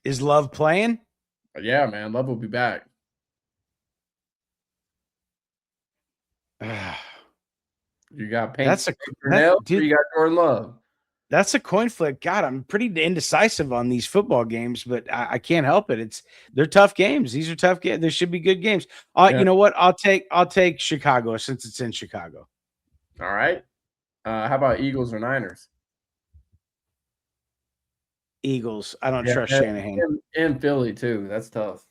Is Love playing? Yeah, man. Love will be back. You got Payne. You got Jordan Love. That's a coin flip. God, I'm pretty indecisive on these football games, but I can't help it. They're tough games. These are tough games. There should be good games. You know what? I'll take Chicago since it's in Chicago. All right. How about Eagles or Niners? Eagles. I don't trust Shanahan. And Philly too. That's tough.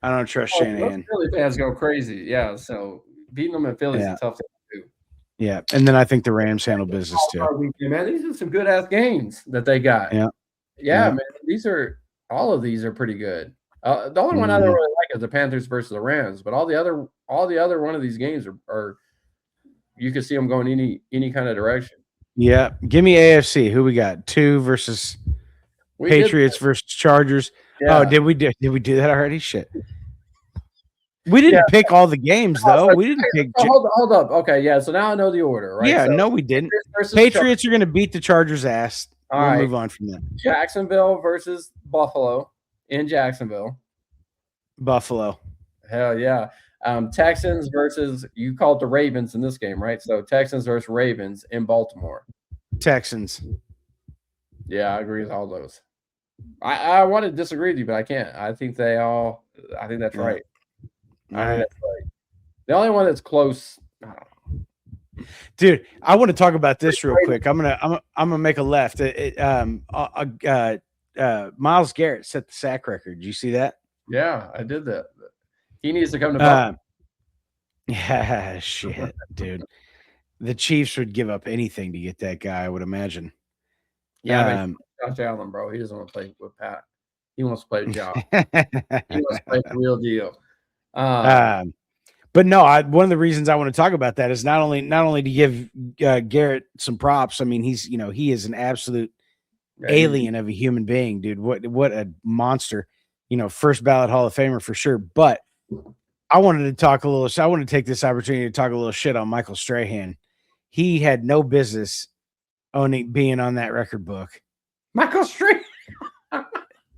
I don't trust Shanahan. Philly fans go crazy. Yeah. So beating them in Philly is a tough thing to do. Yeah, and then I think the Rams handle business too. Weekend, man, these are some good ass games that they got. Yeah, man. All of these are pretty good. The only one I don't really like is the Panthers versus the Rams, but all the other one of these games are you can see them going any kind of direction. Yeah, give me AFC. Who we got? 2 versus Patriots versus Chargers. Yeah. Oh, did we do that already? Shit. We didn't pick all the games, though. We didn't pick. Hold up. Okay, yeah. So now I know the order, right? Yeah, no, we didn't. Patriots are going to beat the Chargers' ass. We'll move on from that. Jacksonville versus Buffalo in Jacksonville. Buffalo. Hell yeah. Texans versus, you called the Ravens in this game, right? So Texans versus Ravens in Baltimore. Texans. Yeah, I agree with all those. I want to disagree with you, but I can't. I think that's right. I think that's right. The only one that's close, I don't know. Dude, I want to talk about this real quick. I'm gonna make a left. Myles Garrett set the sack record. Did you see that? Yeah, I did that. He needs to come to Uh, Buffalo. yeah, shit, dude. The Chiefs would give up anything to get that guy, I would imagine. Yeah, but Josh Allen, bro, he doesn't want to play with Pat. He wants to play with Josh. He wants to play the real deal. But no, one of the reasons I want to talk about that is not only to give Garrett some props. I mean, he is an absolute alien of a human being, dude. What a monster. First ballot Hall of Famer for sure. But I wanted to talk a little. I want to take this opportunity to talk a little shit on Michael Strahan. He had no business being on that record book. Michael Strahan.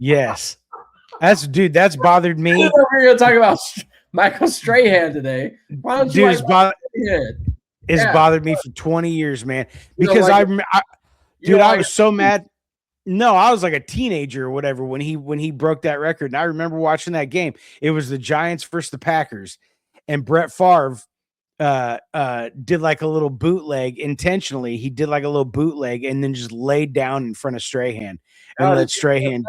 Yes, that's bothered me. We're going to talk about Michael Strahan today. Why don't you? Dude, it's bothered me for 20 years, man. Because I was so mad. No, I was like a teenager or whatever when he broke that record. And I remember watching that game. It was the Giants versus the Packers, and Brett Favre did like a little bootleg intentionally. He did like a little bootleg and then just laid down in front of Strahan and let Strahan.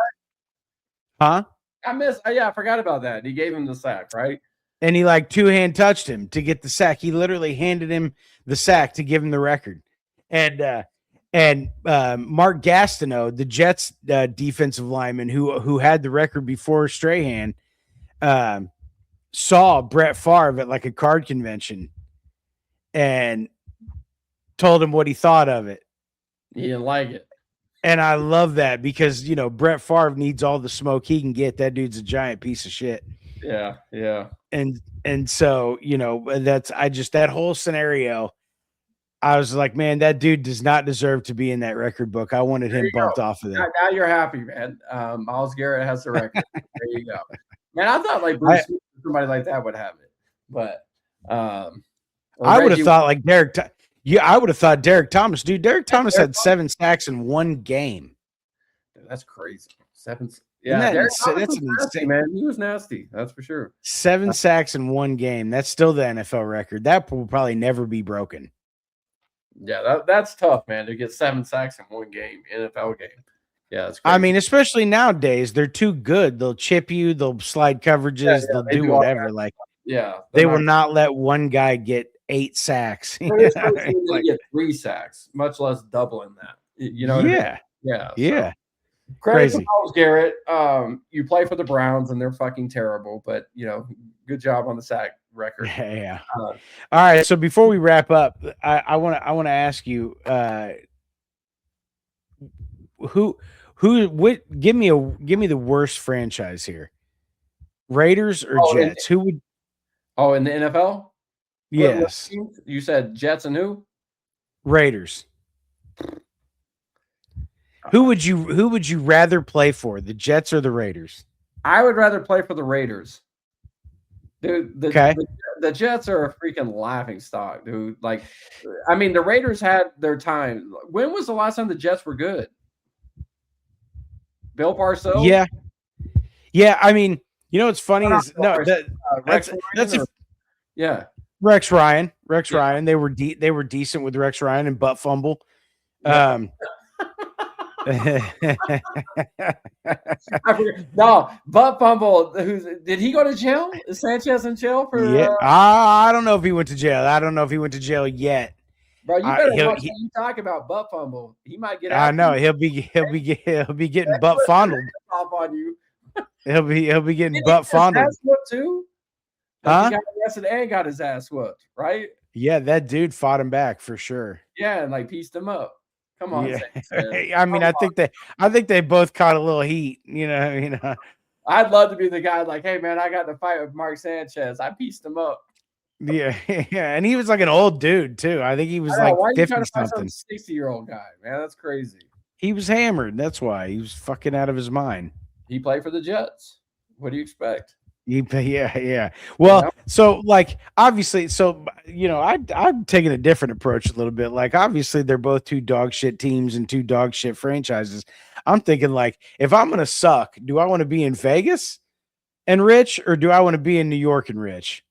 Huh? I forgot about that. He gave him the sack, right? And he like two-hand touched him to get the sack. He literally handed him the sack to give him the record. And Mark Gastineau, the Jets defensive lineman who had the record before Strahan, saw Brett Favre at like a card convention and told him what he thought of it. He didn't like it. And I love that because, Brett Favre needs all the smoke he can get. That dude's a giant piece of shit. Yeah, yeah. And so, that whole scenario, I was like, man, that dude does not deserve to be in that record book. I wanted him bumped off of that. Now you're happy, man. Myles Garrett has the record. There you go. Man, I thought like Bruce Smith, somebody like that would have it. But I would have thought like Derek. I would have thought Derek Thomas. Dude, Derek Thomas had 7 sacks in one game. That's crazy. 7. Yeah, that's insane, man. He was nasty. That's for sure. 7 sacks in one game. That's still the NFL record. That will probably never be broken. Yeah, that's tough, man, to get 7 sacks in one game, NFL game. Yeah, that's crazy. I mean, especially nowadays, they're too good. They'll chip you. They'll slide coverages. They'll do whatever. Like, they will not let one guy get 8 sacks. They get 3 sacks, much less doubling that. You know what I mean? Yeah. Yeah. Credit to Myles Garrett. You play for the Browns, and they're fucking terrible, but good job on the sack record. Yeah. All right. So before we wrap up, I want to ask you, give me the worst franchise here, Raiders or Jets? Who would? Oh, in the NFL? Yes. You said Jets and who? Raiders. Who would you rather play for, the Jets or the Raiders? I would rather play for the Raiders. Dude, the Jets are a freaking laughing stock, dude. Like, I mean, the Raiders had their time. When was the last time the Jets were good? Bill Parcells? Yeah. Yeah, I mean, what's funny is Rex Ryan. They were decent with Rex Ryan and butt fumble. No, butt fumble. Did he go to jail? Is Sanchez in jail for? Yeah, I don't know if he went to jail. I don't know if he went to jail yet. Bro, you better watch when you talk about butt fumble. He might get. I know he'll be getting butt fondled. Off on you. He'll be getting butt fondled too. Huh? He got arrested and got his ass whooped, right? Yeah, that dude fought him back for sure. Yeah, and like pieced him up. Come on, yeah. I mean, I think they both caught a little heat. I'd love to be the guy like, hey man, I got in a fight with Mark Sanchez. I pieced him up. Yeah, and he was like an old dude too. I think he was like 50-something. 60-year-old guy, man, that's crazy. He was hammered. That's why he was fucking out of his mind. He played for the Jets. What do you expect? Yeah. Well, so like obviously, I'm taking a different approach a little bit. Like obviously, they're both 2 dog shit teams and 2 dog shit franchises. I'm thinking like, if I'm gonna suck, do I want to be in Vegas and rich, or do I want to be in New York and rich?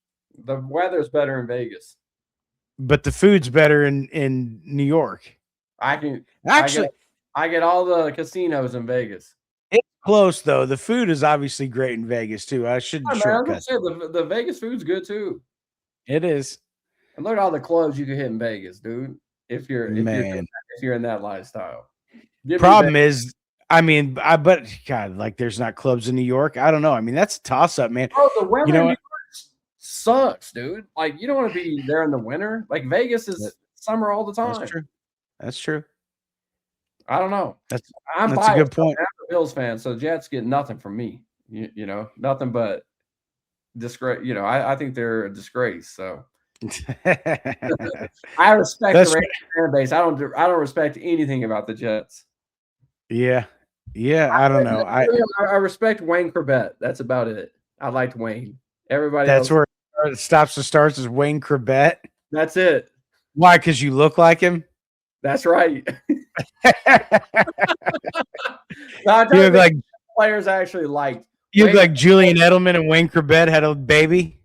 The weather's better in Vegas, but the food's better in New York. I get all the casinos in Vegas. It's close though. The food is obviously great in Vegas too. I shouldn't Yeah, man, I shortcut. was gonna say the Vegas food's good too. It is, And look at all the clubs you can hit in Vegas, dude. man. If you're in that lifestyle, give me Vegas. Problem is, I mean, but God, like there's not clubs in New York. I don't know. I mean, that's a toss up, man. Bro, the You weather know in New what? York sucks, dude. Like you don't want to be there in the winter. Like Vegas That- is summer all the That's time. true. That's true. I don't know. That's I'm that's a biased. good point. I'm a Bills fan, so Jets get nothing from me. You know, nothing but disgrace. You know, I think they're a disgrace. So I respect the That's Raiders fan base. I don't respect anything about the Jets. yeah, yeah. I don't know. I respect Wayne Corbett. That's about it. I liked Wayne. Everybody That's else, where it stops and starts is Wayne Corbett. that's it. Why? Because you look like him. That's right. No, I'm You trying to look think like of players I actually liked. you look Wayne, like Julian Edelman and Wayne Corbett had a baby.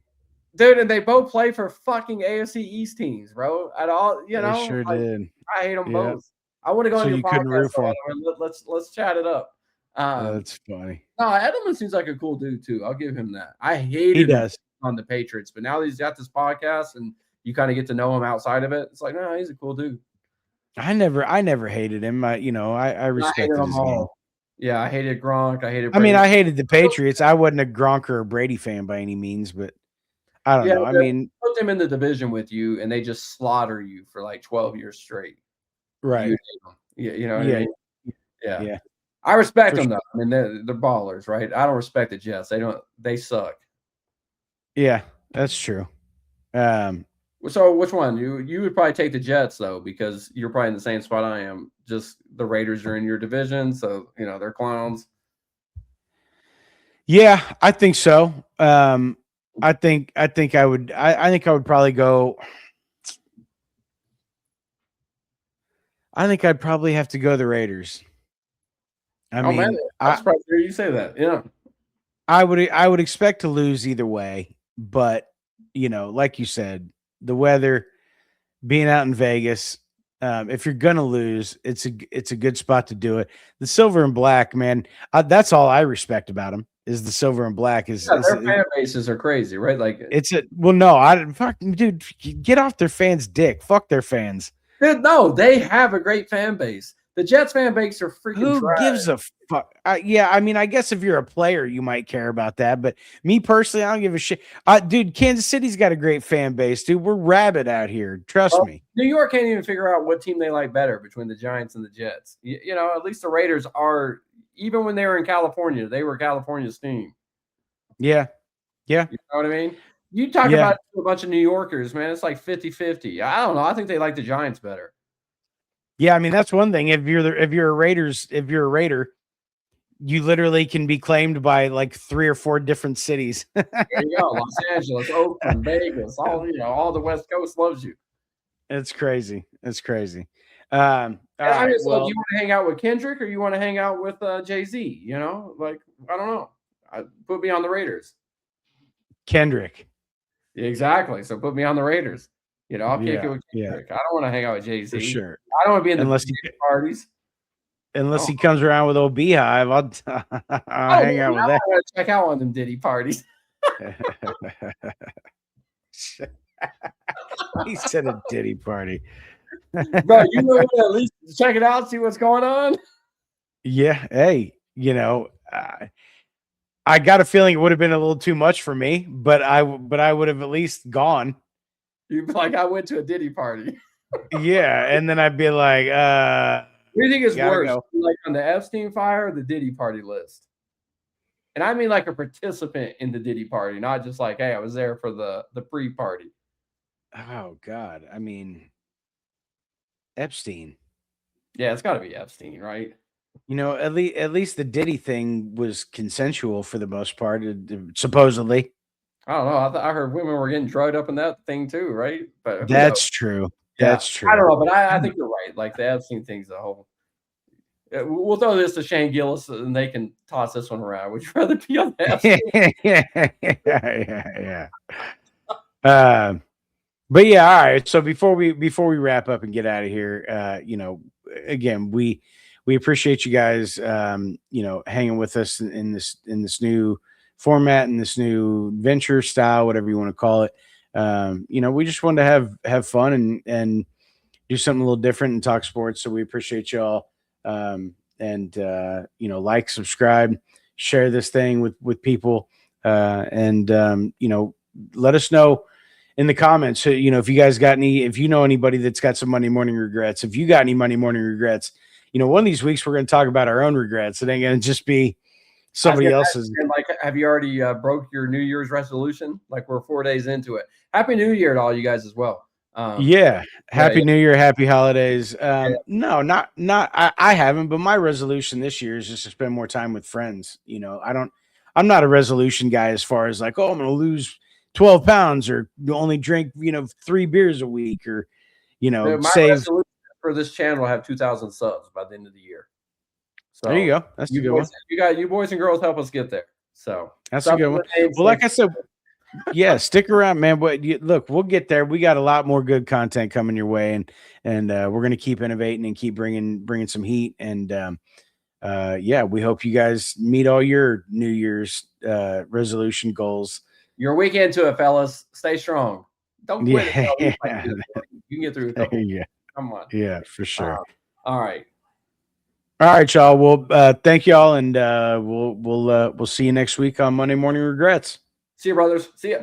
dude, and they both play for fucking AFC East teams, bro. At all, you They know, sure like did. I hate them Yeah. both. I want to go So on your you couldn't podcast. root for him. Let's chat it up. That's funny. No, Edelman seems like a cool dude too. I'll give him that. I He hated him does. on the Patriots, but now that he's got this podcast and you kind of get to know him outside of it, it's like, no, he's a cool dude. I never hated him. I I hated respected them his game. all. Yeah, I hated Gronk. I hated. I mean, Brady. I hated the Patriots. I wasn't a Gronk or a Brady fan by any means, but I don't Yeah, know. I they mean, put them in the division with you, and they just slaughter you for like 12 years straight. right. You hate them. Yeah, you know what Yeah. I mean. Yeah, Yeah. I respect For them sure. though. I mean, they're ballers, right? I don't respect the Jets. They don't. They suck. Yeah, that's true. So which one? You would probably take the Jets though, because you're probably in the same spot I am. Just the Raiders are in your division, so you know they're clowns. Yeah, I think so. I think I would I think I would probably go. I think I'd probably have to go the Raiders. I Oh man, mean, I'm surprised to hear you say that. Yeah. I would expect to lose either way, but you know, like you said, the weather, being out in Vegas, if you're gonna lose, it's a good spot to do it. The silver and black, man, that's all I respect about them is the silver and black Yeah, their fan bases are crazy, right? Like, it's a well, no, I fuck, dude, get off their fans' dick. Fuck their fans. dude, no, they have a great fan base. The Jets fan base are freaking Who trash. gives a fuck? Yeah, I mean, I guess if you're a player, you might care about that. But me personally, I don't give a shit. Dude, Kansas City's got a great fan base, dude. We're rabid out here. Trust Well, me. New York can't even figure out what team they like better between the Giants and the Jets. You know, at least the Raiders are, even when they were in California, they were California's team. Yeah. Yeah. You know what I mean? You talk Yeah. about a bunch of New Yorkers, man. It's like 50-50. I don't know. I think they like the Giants better. Yeah. I mean, that's one thing. If you're a Raider, you literally can be claimed by like 3 or 4 different cities. There you go. Los Angeles, Oakland, Vegas, all the West Coast loves you. It's crazy. It's crazy. I mean, Right, so do you want to hang out with Kendrick or you want to hang out with Jay-Z? You know, like, I don't know. Put me on the Raiders. Kendrick. Exactly. So put me on the Raiders. You know, I'll kick it with Yeah, Kendrick. I don't want to hang out with Jay-Z. for sure. I don't want to be in Unless the parties. Unless he comes around with old Beehive, I'll hang out with that. I want to check out on them Diddy parties. He said a Diddy party. Bro, you know what? At least check it out, see what's going on. Yeah. Hey, you know, I got a feeling it would have been a little too much for me, but I would have at least gone. You'd be like, I went to a Diddy party. Yeah, and then I'd be like, What do you think is worse, go. like on the Epstein fire or the Diddy party list? And I mean like a participant in the Diddy party, not just like, hey, I was there for the pre-party. Oh God. I mean, Epstein. Yeah, it's got to be Epstein, right? You know, at least the Diddy thing was consensual for the most part, supposedly. I don't know. I heard women were getting drugged up in that thing too, right? But who That's knows? true. Yeah, That's true. I don't know, but I think you're right. Like the Epstein thing's a whole. We'll throw this to Shane Gillis, and they can toss this one around. Would you rather be on the Epstein? yeah. But yeah, all right. So before we wrap up and get out of here, you know, again, we we appreciate you guys, hanging with us in this new format and this new venture style, whatever you want to call it. We just wanted to have fun and do something a little different and talk sports. So we appreciate y'all. And like, subscribe, share this thing with people, and let us know in the comments. If you guys got if you know anybody that's got some Monday morning regrets, if you got any Monday morning regrets, one of these weeks we're going to talk about our own regrets. It ain't going to just be somebody else's. Like, have you already broke your New Year's resolution? Like, we're 4 days into it. Happy New Year to all you guys as well. Happy New Year, happy holidays. No, not I haven't, but my resolution this year is just to spend more time with friends. I'm not a resolution guy as far as like, oh, I'm going to lose 12 pounds or only drink, 3 beers a week or, my save resolution for this channel will have 2,000 subs by the end of the year. So there you go. That's a good one. You boys and girls help us get there. So that's a good one. Well, like I said, yeah, stick around, man. Look, we'll get there. We got a lot more good content coming your way, and we're gonna keep innovating and keep bringing some heat. And we hope you guys meet all your New Year's resolution goals. You're a week into it, fellas. Stay strong. Don't quit. Yeah. You can get through a couple. Yeah. Come on. Yeah, for sure. All right. All right, y'all. Well, thank y'all, and we'll see you next week on Monday Morning Regrets. See you, brothers. See ya.